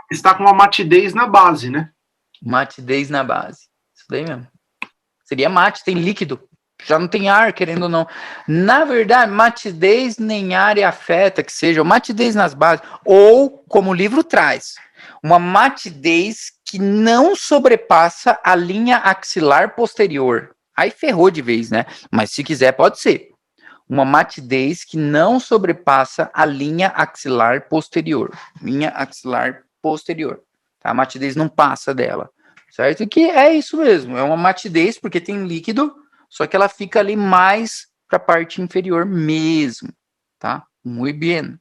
que está com uma matidez na base, né? Matidez na base. Isso daí mesmo. Seria mate, tem líquido. Já não tem ar, querendo ou não. Na verdade, matidez nem ar e afeta, que seja, matidez nas bases. Ou, como o livro traz, uma matidez que não sobrepassa a linha axilar posterior. Aí ferrou de vez, né? Mas se quiser, pode ser. Uma matidez que não sobrepassa a linha axilar posterior. Linha axilar posterior. Tá? A matidez não passa dela. Certo? Que é isso mesmo. É uma matidez porque tem líquido, só que ela fica ali mais para a parte inferior mesmo. Tá? Muito bem.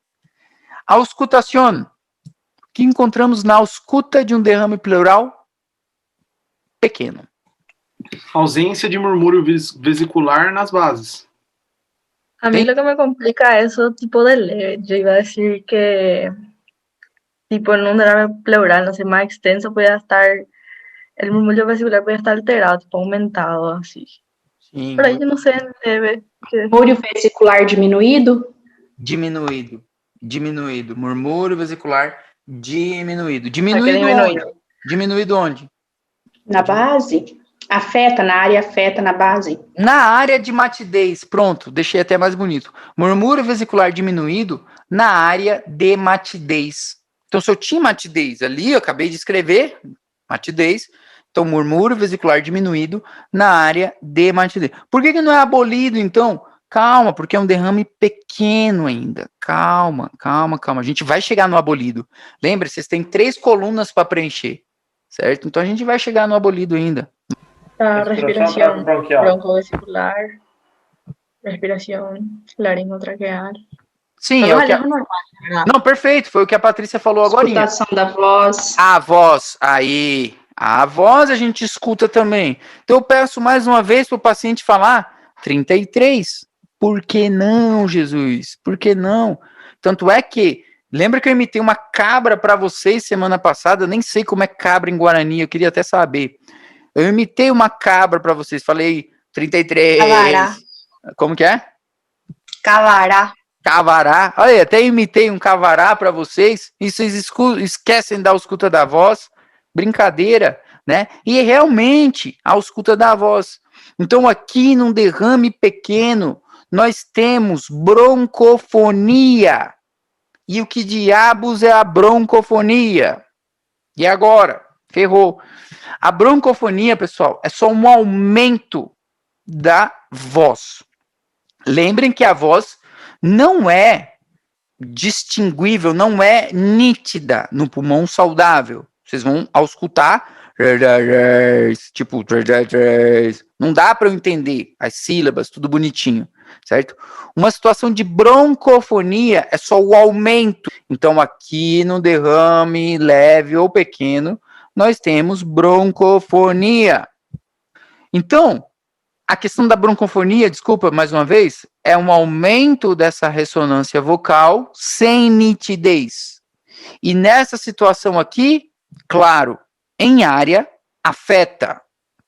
Auscultação. O que encontramos na ausculta de um derrame pleural pequeno? Ausência de murmúrio vesicular nas bases. A mí lo que me complica es eso tipo de leve. Yo iba a decir que tipo en un derrame pleural, no sé, más extenso, puede estar, el murmullo vesicular puede estar alterado, tipo aumentado, así. Sim. Por ahí yo no sé, leve. Murmúrio vesicular diminuído? Diminuído. Murmúrio vesicular diminuído. Diminuído onde? Diminuído onde? Na base? Afeta, na área afeta, na base. Na área de matidez, pronto, deixei até mais bonito. Murmúrio vesicular diminuído na área de matidez. Então, se eu tinha matidez ali, eu acabei de escrever matidez, então murmúrio vesicular diminuído na área de matidez. Por que não é abolido, então? Calma, porque é um derrame pequeno ainda. Calma. A gente vai chegar no abolido. Lembra, vocês têm 3 colunas para preencher, certo? Então, a gente vai chegar no abolido ainda. La respiración broncovesicular, respiración laringotraqueal. Sim, é o que Não, perfeito, foi o que a Patrícia falou agora. Escutação da voz. A voz, aí. A voz a gente escuta também. Então eu peço mais uma vez para o paciente falar 33. Por que não, Jesus? Por que não? Tanto é que, lembra que eu imitei uma cabra para vocês semana passada? Eu nem sei como é cabra em Guarani, eu queria até saber. Eu imitei uma cabra para vocês, falei 33. Cavará. Como que é? Cavará. Cavará. Olha, até imitei um cavará para vocês, e vocês esquecem da ausculta da voz. Brincadeira, né? E realmente, a ausculta da voz. Então, aqui num derrame pequeno, nós temos broncofonia. E o que diabos é a broncofonia? E agora? Ferrou. A broncofonia, pessoal, é só um aumento da voz. Lembrem que a voz não é distinguível, não é nítida no pulmão saudável. Vocês vão, ao escutar, tipo, não dá para eu entender as sílabas, tudo bonitinho, certo? Uma situação de broncofonia é só o aumento. Então, aqui no derrame leve ou pequeno, nós temos broncofonia. Então, a questão da broncofonia, desculpa mais uma vez, é um aumento dessa ressonância vocal sem nitidez. E nessa situação aqui, claro, em área afeta,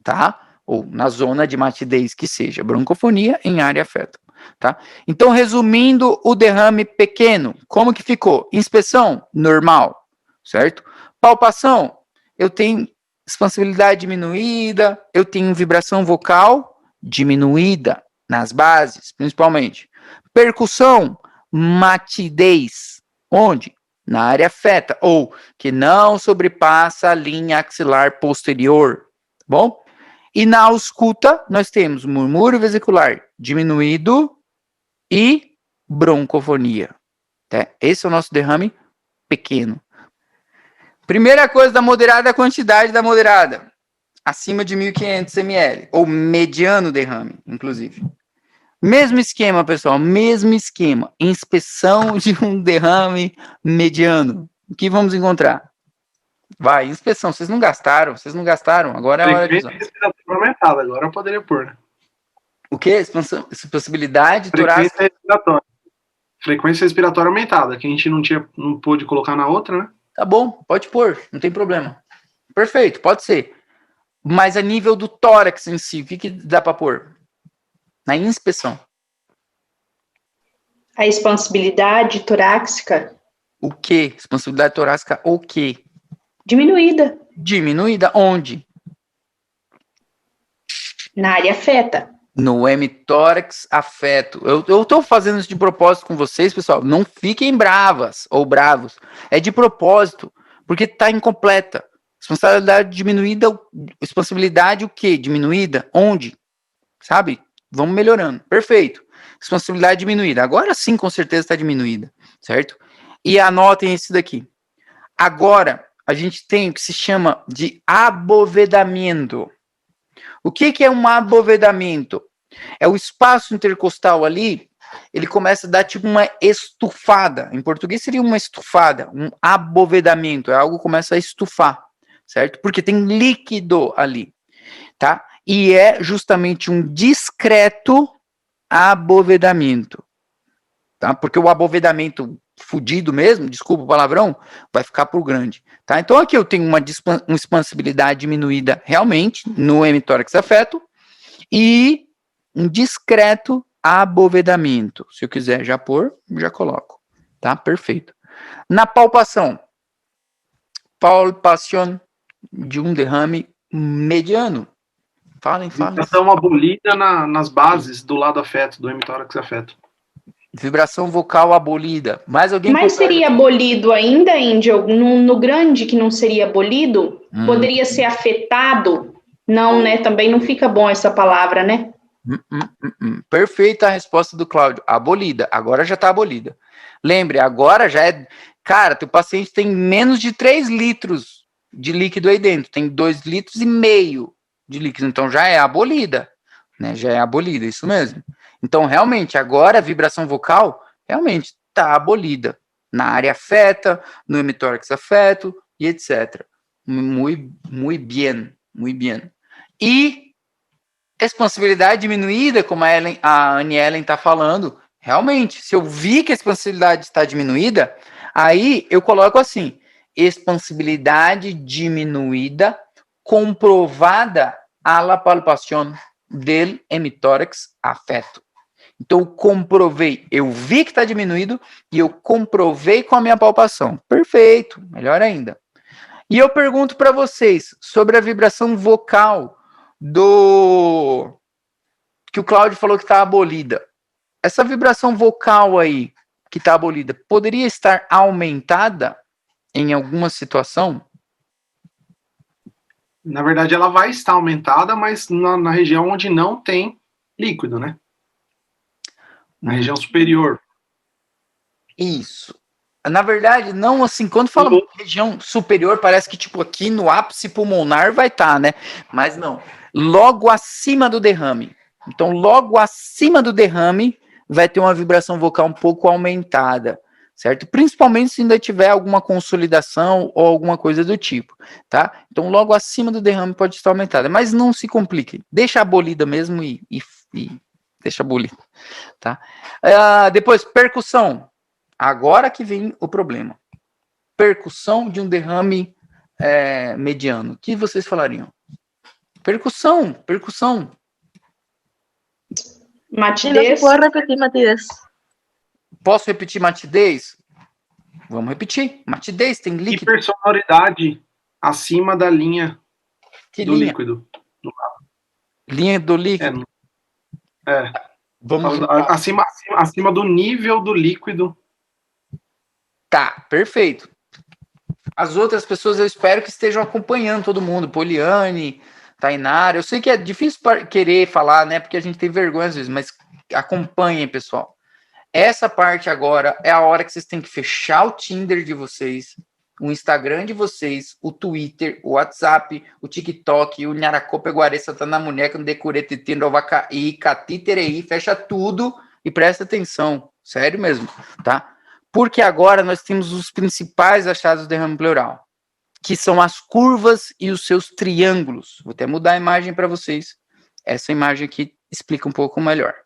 tá? Ou na zona de matidez que seja, broncofonia em área afeta, tá? Então, resumindo o derrame pequeno, como que ficou? Inspeção, normal, certo? Palpação, eu tenho expansibilidade diminuída, eu tenho vibração vocal diminuída nas bases, principalmente. Percussão, matidez, onde? Na área afeta, ou que não sobrepassa a linha axilar posterior, tá bom? E na ausculta, nós temos murmúrio vesicular diminuído e broncofonia. Tá? Esse é o nosso derrame pequeno. Primeira coisa da moderada é a quantidade da moderada. Acima de 1.500 ml, ou mediano derrame, inclusive. Mesmo esquema, pessoal, mesmo esquema. Inspeção de um derrame mediano. O que vamos encontrar? Vai, inspeção. Vocês não gastaram, agora é a hora de usar. Frequência respiratória aumentada, agora eu poderia pôr, né? O quê? Expansibilidade Frequência torácica? respiratória. Frequência respiratória aumentada, que a gente não pôde colocar na outra, né? Tá bom, pode pôr, não tem problema. Perfeito, pode ser. Mas a nível do tórax em si, o que dá para pôr? Na inspeção. A expansibilidade torácica O quê? Expansibilidade torácica, o quê? diminuída Diminuída onde? na área afeta. No hemitórax afeto. Eu tô fazendo isso de propósito com vocês, pessoal. Não fiquem bravas ou bravos. É de propósito, porque tá incompleta. Expansibilidade diminuída, expansibilidade o quê? Diminuída? Onde? Sabe? Vamos melhorando. Perfeito. Expansibilidade diminuída. Agora sim, com certeza está diminuída, certo? E anotem esse daqui. Agora, a gente tem o que se chama de abovedamento. O que é um abovedamento? É o espaço intercostal ali, ele começa a dar tipo uma estufada. Em português seria uma estufada, um abovedamento. É algo que começa a estufar, certo? Porque tem líquido ali, tá? E é justamente um discreto abovedamento, tá? Porque o abovedamento fudido mesmo, desculpa o palavrão, vai ficar por grande, tá? Então aqui eu tenho uma expansibilidade diminuída realmente no hemitórax afeto e um discreto abovedamento. Se eu quiser já pôr, já coloco, tá? Perfeito. Na palpação de um derrame mediano. Falem. Vibração abolida nas bases do lado afeto, do hemitórax afeto. Vibração vocal abolida. Mais alguém? Mas seria abolido ainda, Angel? No grande que não seria abolido? Poderia ser afetado? Não, né? Também não fica bom essa palavra, né? Perfeita a resposta do Cláudio. Abolida. Agora já está abolida. Lembre, agora já é... Cara, teu paciente tem menos de 3 litros de líquido aí dentro. Tem 2,5 litros de líquido. Então já é abolida. Né? Já é abolida, isso mesmo. Então, realmente, agora a vibração vocal realmente está abolida. Na área afeta, no hemitórax afeto e etc. Muy bien. E expansibilidade diminuída, como a Anne Ellen está falando, realmente, se eu vi que a expansibilidade está diminuída, aí eu coloco assim, expansibilidade diminuída comprovada a la palpación del hemitórax afeto. Então, eu comprovei, eu vi que está diminuído e eu comprovei com a minha palpação. Perfeito, melhor ainda. E eu pergunto para vocês sobre a vibração vocal que o Cláudio falou que está abolida. essa vibração vocal aí, que está abolida, poderia estar aumentada em alguma situação? Na verdade, ela vai estar aumentada, mas na região onde não tem líquido, né? Na região superior. Isso. Na verdade, não assim, quando fala região superior, parece que tipo aqui no ápice pulmonar vai estar, né? Mas não. Logo acima do derrame. Então, logo acima do derrame vai ter uma vibração vocal um pouco aumentada, certo? Principalmente se ainda tiver alguma consolidação ou alguma coisa do tipo, tá? Então, logo acima do derrame pode estar aumentada, mas não se complique. Deixa abolida mesmo e deixa abolida, tá? Depois, percussão. Agora que vem o problema. Percussão de um derrame mediano. O que vocês falariam? Percussão. Matidez. Puedo repetir, Matías. Posso repetir matidez? Vamos repetir. Matidez tem líquido. Hipersonoridade acima da linha Que do linha? líquido. Linha do líquido. Vamos acima do nível do líquido. Tá, perfeito. As outras pessoas eu espero que estejam acompanhando todo mundo. Poliane, Tainara. Eu sei que é difícil querer falar, né? Porque a gente tem vergonha às vezes, mas acompanhem, pessoal. Essa parte agora é a hora que vocês têm que fechar o Tinder de vocês, o Instagram de vocês, o Twitter, o WhatsApp, o TikTok, o Nharacopa, Guaré, Santana Muneca, no Decuretiti, Novacaí, Catiterei, fecha tudo e presta atenção. Sério mesmo, tá? Porque agora nós temos os principais achados do derrame pleural, que são as curvas e os seus triângulos. Vou até mudar a imagem para vocês. Essa imagem aqui explica um pouco melhor,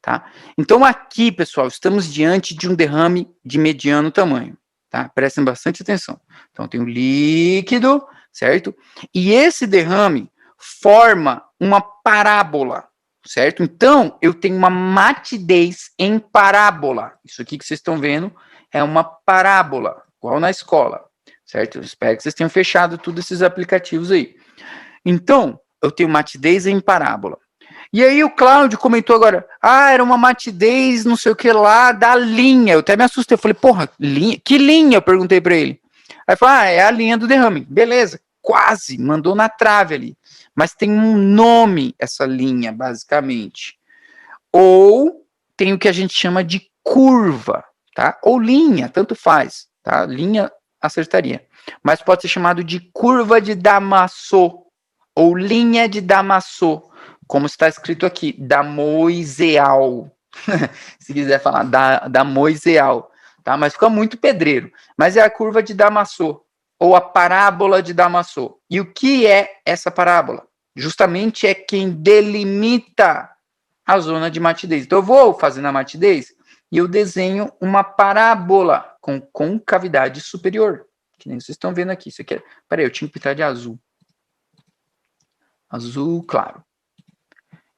tá? Então aqui, pessoal, estamos diante de um derrame de mediano tamanho, tá? Prestem bastante atenção. Então tem o líquido, certo? E esse derrame forma uma parábola, certo? Então eu tenho uma matidez em parábola. Isso aqui que vocês estão vendo é uma parábola, igual na escola, certo? Eu espero que vocês tenham fechado todos esses aplicativos aí. Então, eu tenho matidez em parábola. E aí o Cláudio comentou agora, era uma matidez, não sei o que lá, da linha. Eu até me assustei, eu falei, porra, linha? Que linha? Eu perguntei pra ele. Aí ele falou, é a linha do derrame. Beleza, quase, mandou na trave ali. Mas tem um nome essa linha, basicamente. Ou tem o que a gente chama de curva, tá? Ou linha, tanto faz, tá? Linha acertaria. Mas pode ser chamado de curva de Damascus, ou linha de Damascus, como está escrito aqui, damoiseal. Se quiser falar, damoiseal, tá? Mas fica muito pedreiro. Mas é a curva de Damascus, ou a parábola de Damascus. E o que é essa parábola? Justamente é quem delimita a zona de matidez. Então eu vou fazendo a matidez e eu desenho uma parábola com concavidade superior, que nem vocês estão vendo aqui. Isso aqui peraí, eu tinha que pintar de azul. Azul claro.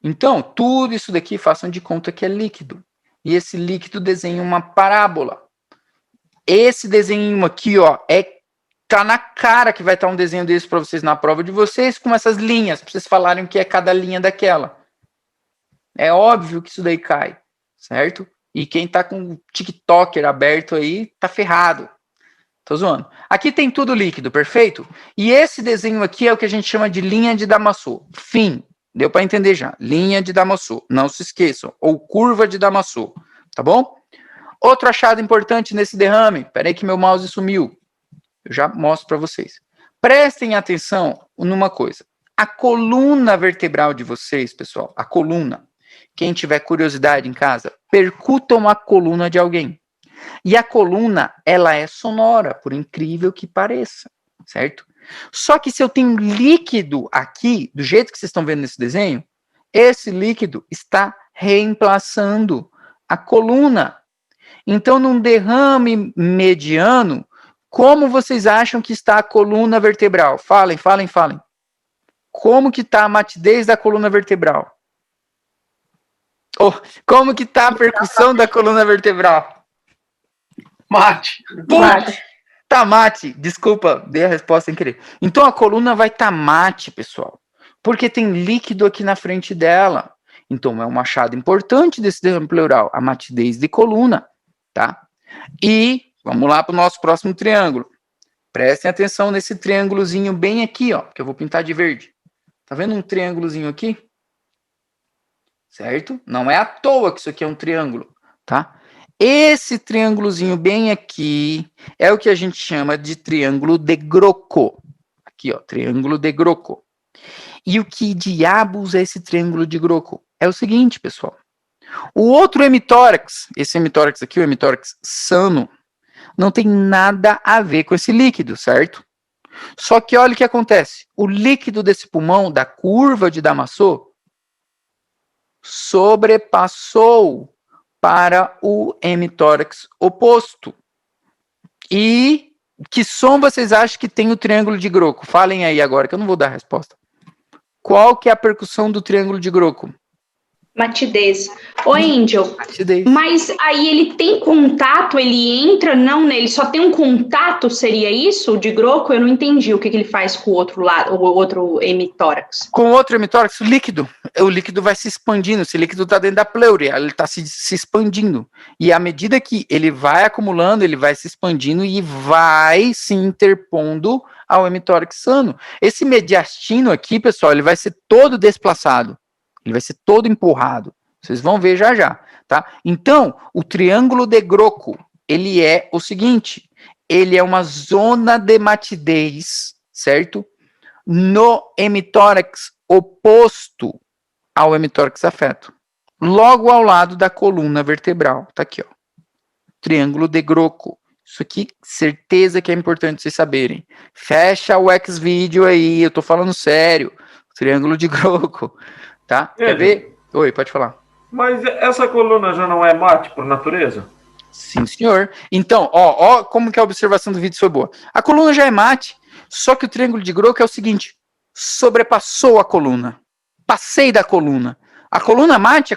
Então, tudo isso daqui façam de conta que é líquido. E esse líquido desenha uma parábola. Esse desenho aqui, ó, tá na cara que vai estar um desenho desse para vocês na prova de vocês, com essas linhas, para vocês falarem o que é cada linha daquela. É óbvio que isso daí cai, certo? E quem tá com o TikToker aberto aí, tá ferrado. Tô zoando. Aqui tem tudo líquido, perfeito? E esse desenho aqui é o que a gente chama de linha de Damascus. Fim. Deu para entender já. Linha de Damascus. Não se esqueçam. Ou curva de Damascus. Tá bom? Outro achado importante nesse derrame. Peraí que meu mouse sumiu. Eu já mostro para vocês. Prestem atenção numa coisa. A coluna vertebral de vocês, pessoal, a coluna, quem tiver curiosidade em casa, percutam a coluna de alguém. E a coluna, ela é sonora, por incrível que pareça, certo? Só que se eu tenho líquido aqui, do jeito que vocês estão vendo nesse desenho, esse líquido está reemplaçando a coluna. Então, num derrame mediano, como vocês acham que está a coluna vertebral? Falem. Como que está a matidez da coluna vertebral? Como que está a percussão da coluna vertebral? Mate. Tá mate. Desculpa, dei a resposta sem querer. Então a coluna vai estar mate, pessoal. Porque tem líquido aqui na frente dela. Então, é um achado importante desse derrame pleural, a matidez de coluna, tá? E vamos lá para o nosso próximo triângulo. Prestem atenção nesse triângulozinho bem aqui, ó, que eu vou pintar de verde. Tá vendo um triângulozinho aqui? Certo? Não é à toa que isso aqui é um triângulo, tá? Esse triângulozinho bem aqui é o que a gente chama de triângulo de Groco. Aqui, ó, triângulo de Groco. E o que diabos é esse triângulo de Groco? É o seguinte, pessoal. O outro hemitórax, esse hemitórax aqui, o hemitórax sano, não tem nada a ver com esse líquido, certo? Só que olha o que acontece. O líquido desse pulmão, da curva de Damasceno, sobrepassou para o hemitórax oposto. E que som vocês acham que tem o triângulo de Groco? Falem aí agora, que eu não vou dar a resposta. Qual que é a percussão do triângulo de Groco? Matidez. Ô, Angel, Matidez. mas aí ele tem contato, ele entra, não, né? Ele só tem um contato, seria isso? De Groco? Eu não entendi o que ele faz com o outro lado, o outro hemitórax. Com o outro hemitórax, o líquido vai se expandindo, esse líquido está dentro da pleura, ele está se expandindo. E à medida que ele vai acumulando, ele vai se expandindo e vai se interpondo ao hemitórax sano. Esse mediastino aqui, pessoal, ele vai ser todo desplaçado. Ele vai ser todo empurrado. Vocês vão ver já já, tá? Então, o triângulo de Groco, ele é o seguinte, ele é uma zona de matidez, certo? No hemitórax oposto ao hemitórax afeto. Logo ao lado da coluna vertebral. Tá aqui, ó. Triângulo de Groco. Isso aqui, certeza que é importante vocês saberem. Fecha o Xvideo aí, eu tô falando sério. Triângulo de Groco. Tá? Quer ver? Oi, pode falar. Mas essa coluna já não é mate por natureza? Sim, senhor. Então, ó como que a observação do vídeo foi boa. A coluna já é mate, só que o triângulo de Groco é o seguinte, sobrepassou a coluna. Passei da coluna. A coluna mate,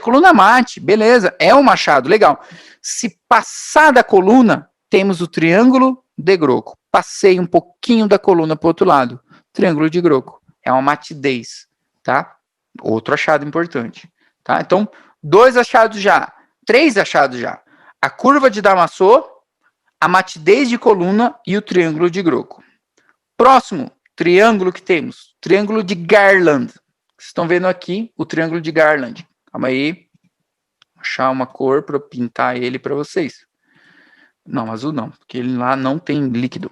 beleza, é um machado, legal. Se passar da coluna, temos o triângulo de Groco. Passei um pouquinho da coluna para o outro lado. Triângulo de Groco. É uma matidez, tá? Outro achado importante, tá? Então, 2 achados já, 3 achados já. A curva de Damasceno, a matidez de coluna e o triângulo de Groco. Próximo triângulo que temos, triângulo de Garland. Vocês estão vendo aqui o triângulo de Garland. Calma aí. Vou achar uma cor para pintar ele para vocês. Não, azul não, porque ele lá não tem líquido.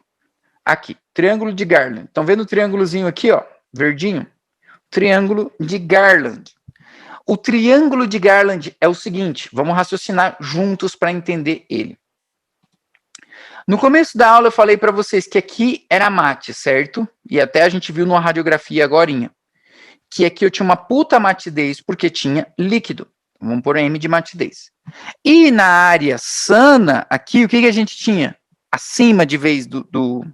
Aqui, triângulo de Garland. Estão vendo o triângulozinho aqui, ó, verdinho? Triângulo de Garland. O triângulo de Garland é o seguinte, vamos raciocinar juntos para entender ele. No começo da aula eu falei para vocês que aqui era mate, certo? E até a gente viu numa radiografia agorinha. Que aqui eu tinha uma puta matidez porque tinha líquido. Vamos pôr M de matidez. E na área sana, aqui, o que a gente tinha? Acima de vez do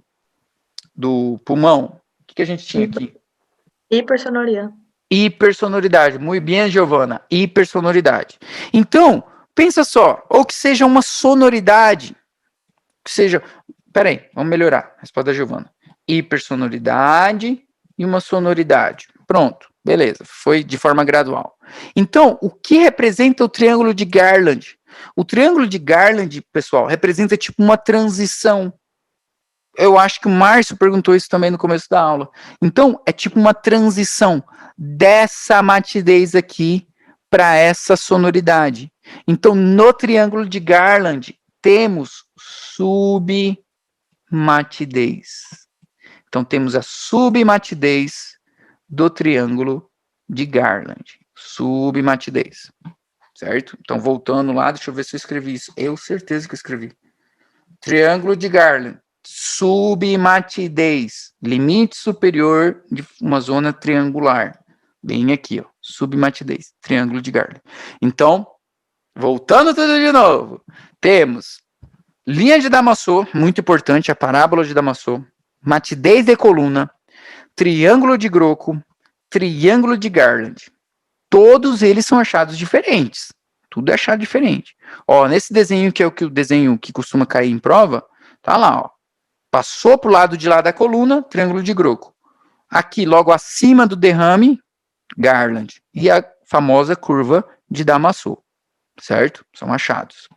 pulmão, o que a gente tinha aqui? Hipersonoridade. Hipersonoridade. Muito bem, Giovana. Hipersonoridade. Então, pensa só, ou que seja uma sonoridade, que seja... Peraí, vamos melhorar. Resposta da Giovana. Hipersonoridade e uma sonoridade. Pronto, beleza. Foi de forma gradual. Então, o que representa o triângulo de Garland? O triângulo de Garland, pessoal, representa tipo uma transição. Eu acho que o Márcio perguntou isso também no começo da aula. Então, é tipo uma transição dessa matidez aqui para essa sonoridade. Então, no triângulo de Garland, temos submatidez. Então, temos a submatidez do triângulo de Garland. Submatidez. Certo? Então, voltando lá, deixa eu ver se eu escrevi isso. Eu certeza que eu escrevi. Triângulo de Garland. Submatidez, limite superior de uma zona triangular. Bem aqui, ó, submatidez, triângulo de Garland. Então, voltando tudo de novo, temos linha de Damasceno, muito importante, a parábola de Damasceno, matidez de coluna, triângulo de Groco, triângulo de Garland. Todos eles são achados diferentes. Tudo é achado diferente. Ó, nesse desenho que é o desenho que costuma cair em prova, tá lá, ó. Passou para o lado de lá da coluna, triângulo de Groco. Aqui, logo acima do derrame, Garland. E famosa curva de Damascus, certo? São achados.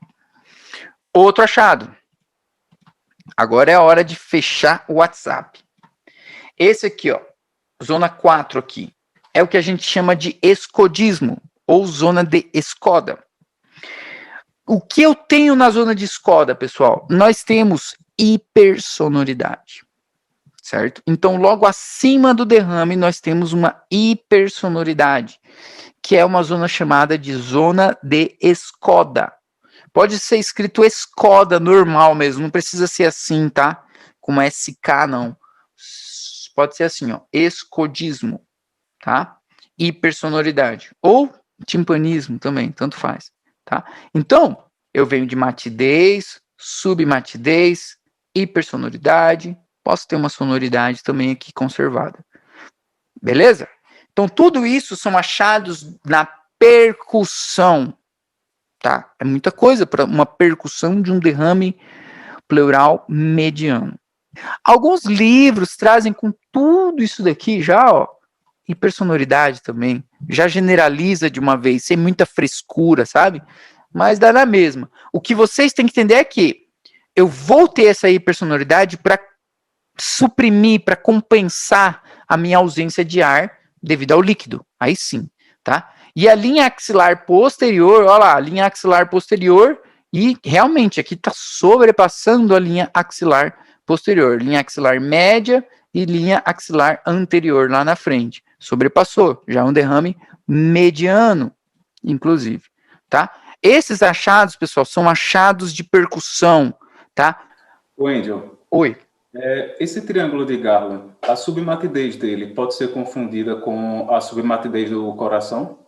Outro achado. Agora é a hora de fechar o WhatsApp. Esse aqui, ó, zona 4 aqui, é o que a gente chama de escodismo, ou zona de Escoda. O que eu tenho na zona de Escoda, pessoal? Nós temos hipersonoridade, certo? Então, logo acima do derrame, nós temos uma hipersonoridade, que é uma zona chamada de zona de Escoda. Pode ser escrito Escoda normal mesmo, não precisa ser assim, tá? Com SK, não. Pode ser assim, ó, escodismo, tá? Hipersonoridade. Ou timpanismo também, tanto faz, tá? Então, eu venho de matidez, submatidez, hipersonoridade, posso ter uma sonoridade também aqui conservada. Beleza? Então, tudo isso são achados na percussão, tá? É muita coisa para uma percussão de um derrame pleural mediano. Alguns livros trazem com tudo isso daqui já, ó, hipersonoridade também, já generaliza de uma vez, sem muita frescura, sabe? Mas dá na mesma. O que vocês têm que entender é que eu vou ter essa hipersonoridade para suprimir, para compensar a minha ausência de ar devido ao líquido. Aí sim, tá? E a linha axilar posterior, olha lá, a linha axilar posterior, e realmente aqui está sobrepassando a linha axilar posterior, linha axilar média e linha axilar anterior lá na frente. Sobrepassou, já é um derrame mediano, inclusive, tá? Esses achados, pessoal, são achados de percussão, tá? Wendel, Oi. esse triângulo de Garland, a submatidez dele pode ser confundida com a submatidez do coração?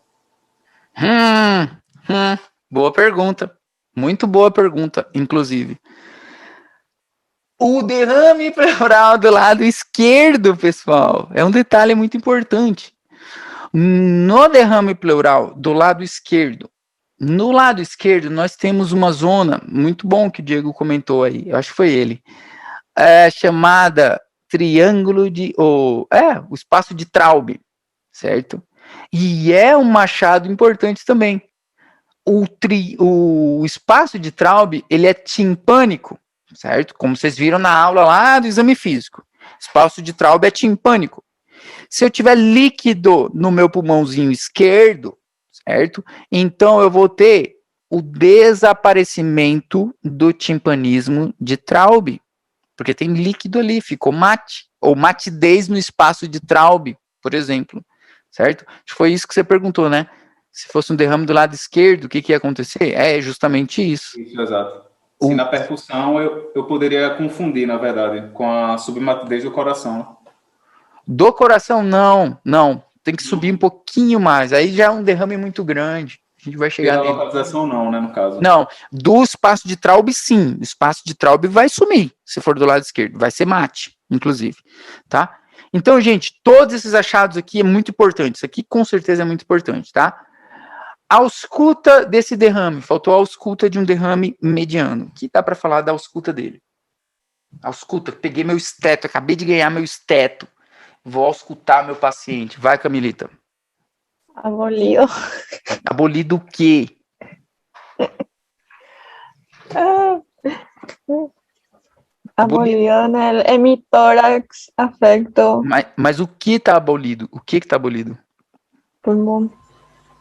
Boa pergunta. Muito boa pergunta, inclusive. O derrame pleural do lado esquerdo, pessoal, é um detalhe muito importante. No derrame pleural do lado esquerdo, no lado esquerdo nós temos uma zona, muito bom que o Diego comentou aí, eu acho que foi ele, chamada triângulo de, o espaço de Traube, certo? E é um achado importante também. O espaço de Traube, ele é timpânico, certo? Como vocês viram na aula lá do exame físico. Espaço de Traube é timpânico. Se eu tiver líquido no meu pulmãozinho esquerdo, certo? Então eu vou ter o desaparecimento do timpanismo de Traube, porque tem líquido ali, ficou mate, ou matidez no espaço de Traube, por exemplo, certo? Acho que foi isso que você perguntou, né? Se fosse um derrame do lado esquerdo, o que ia acontecer? É justamente isso. Isso, exato. Se na percussão eu poderia confundir, na verdade, com a submatidez do coração. Do coração, não. Tem que subir um pouquinho mais. Aí já é um derrame muito grande. A gente vai chegar nele. Da localização não, né, no caso? Não, do espaço de Traube, sim. O espaço de Traube vai sumir, se for do lado esquerdo. Vai ser mate, inclusive, tá? Então, gente, todos esses achados aqui é muito importante. Isso aqui, com certeza, é muito importante, tá? A ausculta desse derrame. Faltou a ausculta de um derrame mediano. O que dá para falar da ausculta dele? Ausculta, peguei meu esteto, acabei de ganhar meu esteto. Vou auscultar meu paciente. Vai, Camilita. Abolido. Abolido o quê? Abolido no hemitórax afecto. Mas o que está abolido? O que está abolido? Pulmão.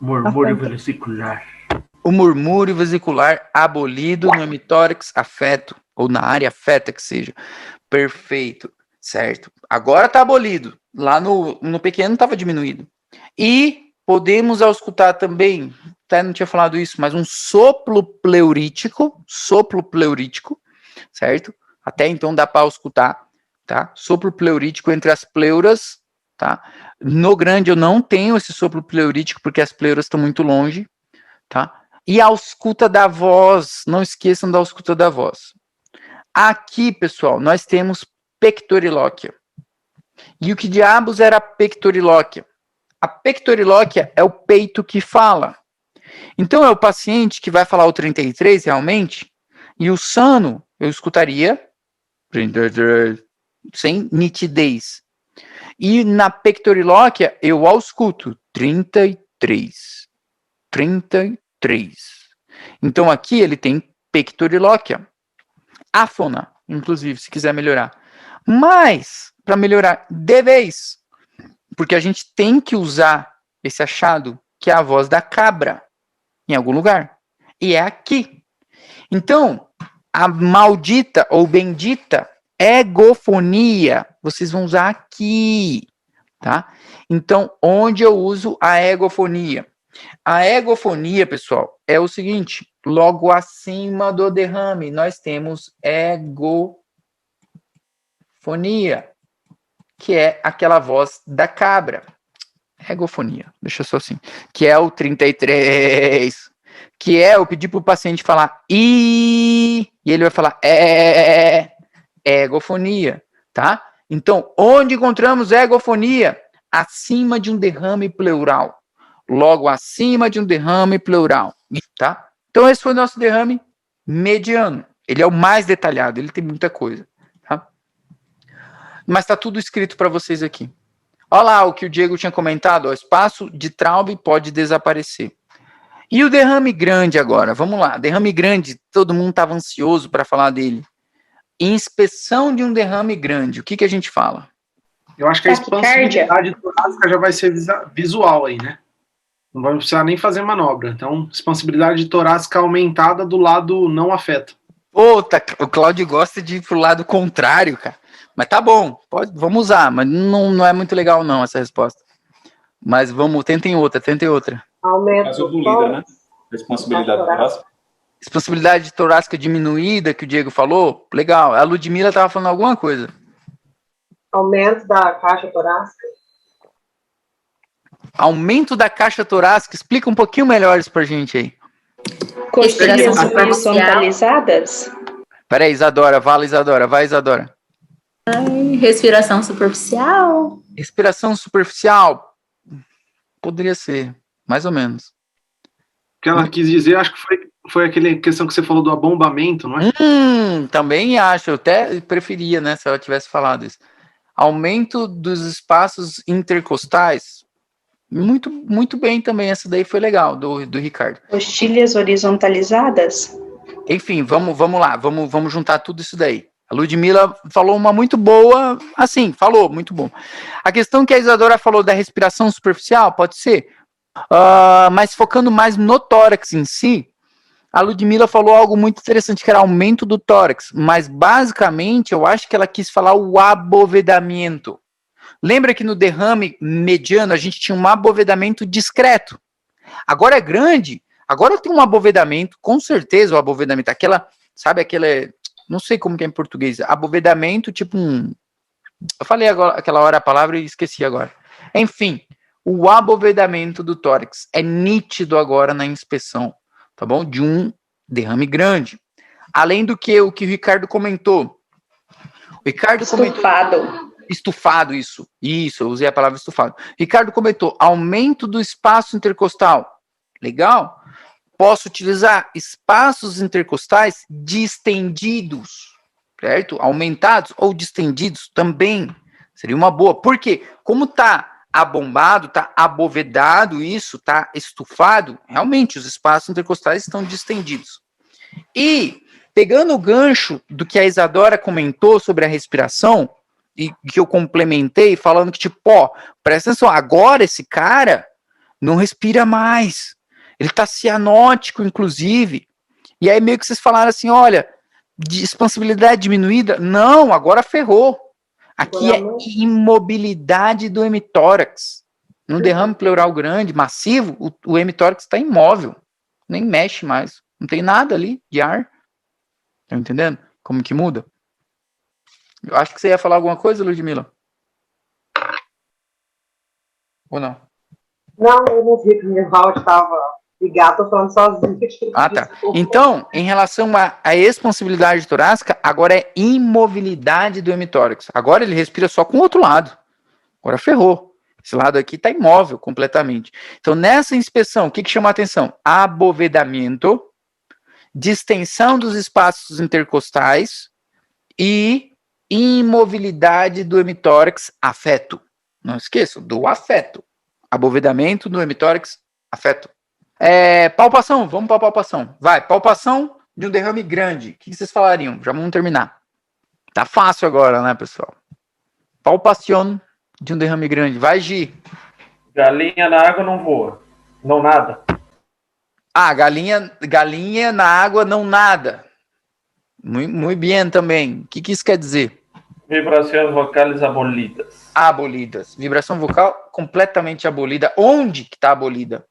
Murmúrio vesicular. O murmúrio vesicular abolido no hemitórax afeto, ou na área afeta que seja. Perfeito, certo. Agora está abolido. Lá no pequeno estava diminuído. E podemos auscultar também, até não tinha falado isso, mas um soplo pleurítico, certo? Até então dá para auscultar, tá? Soplo pleurítico entre as pleuras, tá? No grande eu não tenho esse soplo pleurítico porque as pleuras estão muito longe, tá? E a ausculta da voz, não esqueçam da ausculta da voz. Aqui, pessoal, nós temos pectorilóquia. E o que diabos era a pectorilóquia? A pectorilóquia é o peito que fala. Então é o paciente que vai falar o 33 realmente, e o sano eu escutaria 33 sem nitidez. E na pectorilóquia eu ausculto 33. 33. 33. Então aqui ele tem pectorilóquia. Áfona, inclusive, se quiser melhorar. Mas, para melhorar de vez, porque a gente tem que usar esse achado, que é a voz da cabra, em algum lugar. E é aqui. Então, a maldita ou bendita egofonia, vocês vão usar aqui, tá? Então, onde eu uso a egofonia? A egofonia, pessoal, é o seguinte, logo acima do derrame, nós temos egofonia, que é aquela voz da cabra. Egofonia, deixa só assim, que é o 33, que é eu pedir para o paciente falar e ele vai falar egofonia, tá? Então, onde encontramos egofonia? Acima de um derrame pleural, logo acima de um derrame pleural, tá? Então, esse foi o nosso derrame mediano, ele é o mais detalhado, ele tem muita coisa, tá? Mas tá tudo escrito para vocês aqui. Olha lá o que o Diego tinha comentado, o espaço de Traube pode desaparecer. E o derrame grande agora, vamos lá, derrame grande, todo mundo estava ansioso para falar dele. Inspeção de um derrame grande, o que a gente fala? Eu acho que a expansividade torácica já vai ser visual aí, né? Não vai precisar nem fazer manobra. Então, expansibilidade torácica aumentada do lado não afeta. Puta, o Cláudio gosta de ir pro lado contrário, cara. Mas tá bom, vamos usar, mas não é muito legal não essa resposta. Mas vamos, tentem outra. Aumento do líder, né? Responsibilidade torácica. Expansibilidade torácica diminuída, que o Diego falou, legal. A Ludmila tava falando alguma coisa. Aumento da caixa torácica. Aumento da caixa torácica, explica um pouquinho melhor isso pra gente aí. Coxilhas horizontalizadas? Peraí, Isadora, vai Isadora. Respiração superficial. Respiração superficial, poderia ser, mais ou menos. O que ela quis dizer, acho que foi aquela questão que você falou do abombamento, não é? Também acho, eu até preferia, né, se ela tivesse falado isso. Aumento dos espaços intercostais, muito bem também, essa daí foi legal, do Ricardo. Coxilhas horizontalizadas? Enfim, vamos lá, vamos juntar tudo isso daí. A Ludmila falou uma muito boa, assim, falou, muito bom. A questão que a Isadora falou da respiração superficial, pode ser, mas focando mais no tórax em si, a Ludmila falou algo muito interessante, que era aumento do tórax, mas basicamente eu acho que ela quis falar o abovedamento. Lembra que no derrame mediano a gente tinha um abovedamento discreto. Agora é grande, agora tem um abovedamento, com certeza o abovedamento, sabe aquela, não sei como que é em português, abovedamento tipo eu falei agora, aquela hora a palavra e esqueci agora. Enfim, o abovedamento do tórax é nítido agora na inspeção, tá bom? De um derrame grande. Além do que o Ricardo comentou. O Ricardo comentou... Estufado, isso, eu usei a palavra estufado. Ricardo comentou, aumento do espaço intercostal. Legal? Posso utilizar espaços intercostais distendidos, certo? Aumentados ou distendidos também. Seria uma boa. Por quê? Como tá abombado, tá abovedado isso, tá estufado, realmente os espaços intercostais estão distendidos. E, pegando o gancho do que a Isadora comentou sobre a respiração, e que eu complementei falando que, tipo, presta atenção, agora esse cara não respira mais. Ele tá cianótico, inclusive. E aí meio que vocês falaram assim, olha, de expansibilidade diminuída? Não, agora ferrou. Aqui é imobilidade do hemitórax. No derrame pleural grande, massivo, o hemitórax está imóvel. Nem mexe mais. Não tem nada ali de ar. Tá entendendo? Como que muda? Eu acho que você ia falar alguma coisa, Ludmila? Ou não? Não, eu não vi que o meu áudio estava ligado, tô falando sozinho. Tá. Então, em relação à expansibilidade torácica, agora é imobilidade do hemitórax. Agora ele respira só com o outro lado. Agora ferrou. Esse lado aqui está imóvel completamente. Então, nessa inspeção, o que chama a atenção? Abovedamento, distensão dos espaços intercostais e imobilidade do hemitórax, afeto. Não esqueçam, do afeto. Abovedamento do hemitórax, Afeto. Palpação, vamos para palpação. Vai, palpação de um derrame grande. O que vocês falariam? Já vamos terminar. Tá fácil agora, né, pessoal? Palpação de um derrame grande. Vai, Gi. Galinha na água não voa. Não nada. Galinha na água não nada. Muito bem também. O que isso quer dizer? Vibrações vocais abolidas. Abolidas. Vibração vocal completamente abolida. Onde que está abolida?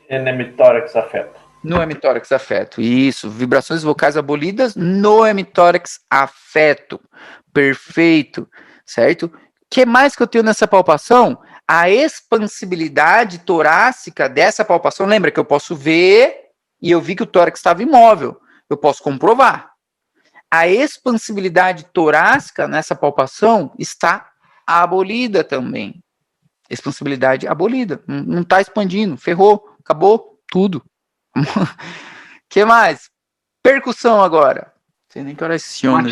Hemitórax afeto. No hemitórax afeto. Isso. Vibrações vocais abolidas no hemitórax afeto. Perfeito. Certo? O que mais que eu tenho nessa palpação? A expansibilidade torácica dessa palpação. Lembra que eu posso ver e eu vi que o tórax estava imóvel. Eu posso comprovar. A expansibilidade torácica nessa palpação está abolida também. Expansibilidade abolida. Não está expandindo. Ferrou. Acabou tudo. Que mais? Percussão agora. Não sei nem que hora é esse onda.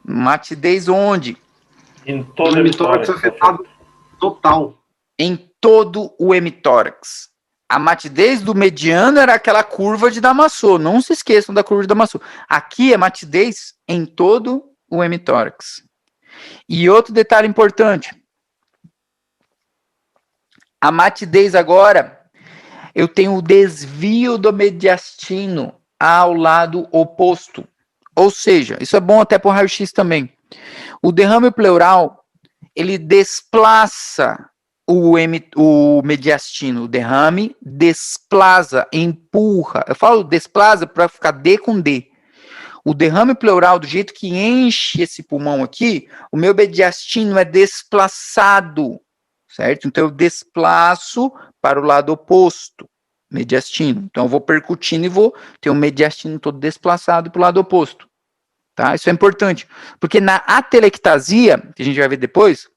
Matidez onde? Em todo o hemitórax afetado total. Em todo o hemitórax. A matidez do mediano era aquela curva de Damasceno. Não se esqueçam da curva de Damasceno. Aqui é matidez em todo o hemitórax. E outro detalhe importante. A matidez agora, eu tenho o desvio do mediastino ao lado oposto. Ou seja, isso é bom até para o raio-x também. O derrame pleural, ele desplaça o mediastino. O derrame desplaza, empurra. Eu falo desplaza para ficar D com D. O derrame pleural, do jeito que enche esse pulmão aqui, o meu mediastino é desplaçado, certo? Então eu desplaço para o lado oposto, mediastino. Então eu vou percutindo e vou ter o mediastino todo desplaçado para o lado oposto. Tá? Isso é importante, porque na atelectasia, que a gente vai ver depois,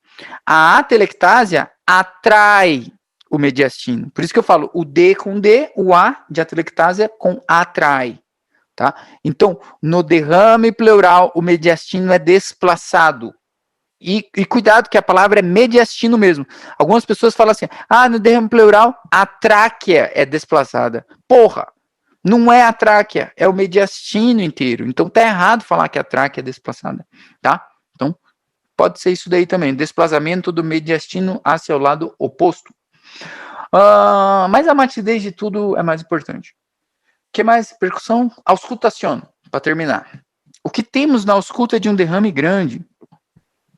a atelectasia atrai o mediastino. Por isso que eu falo o D com D, o A de atelectasia com atrai. Tá? Então, no derrame pleural, o mediastino é desplaçado. E cuidado que a palavra é mediastino mesmo. Algumas pessoas falam assim, no derrame pleural, a tráquea é desplaçada. Porra! Não é a tráquea, é o mediastino inteiro. Então tá errado falar que a tráquea é desplaçada, tá? Então pode ser isso daí também, desplazamento do mediastino hacia o lado oposto. Mas a matidez de tudo é mais importante. O que mais? Percussão, auscultação, para terminar. O que temos na ausculta de um derrame grande?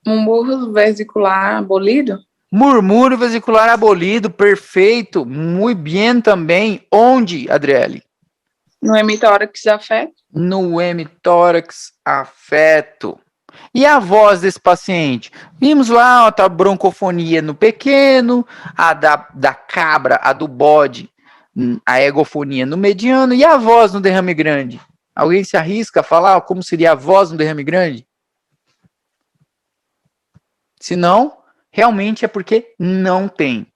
Murmúrio vesicular abolido? Murmúrio vesicular abolido, perfeito. Muito bem também. Onde, Adriele? No hemitórax afeto? No hemitórax afeto. E a voz desse paciente? Vimos lá a broncofonia no pequeno, a da cabra, a do bode, a egofonia no mediano, e a voz no derrame grande? Alguém se arrisca a falar como seria a voz no derrame grande? Se não, realmente é porque não tem.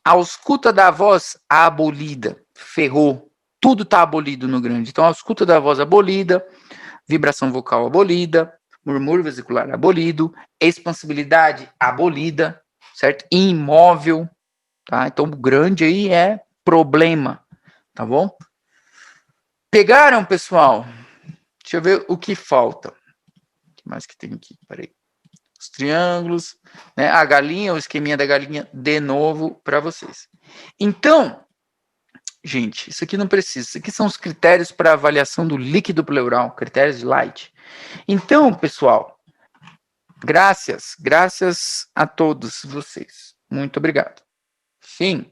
A ausculta da voz abolida, ferrou. Tudo está abolido no grande. Então, a ausculta da voz abolida, vibração vocal abolida, murmúrio vesicular abolido, expansibilidade abolida, certo? Imóvel, tá? Então, o grande aí é problema, tá bom? Pegaram, pessoal? Deixa eu ver o que falta. O que mais que tem aqui? Peraí. Os triângulos, né? A galinha, o esqueminha da galinha, de novo para vocês. Então, gente, isso aqui não precisa. Isso aqui são os critérios para avaliação do líquido pleural, critérios de Light. Então, pessoal, graças a todos vocês. Muito obrigado. Fim.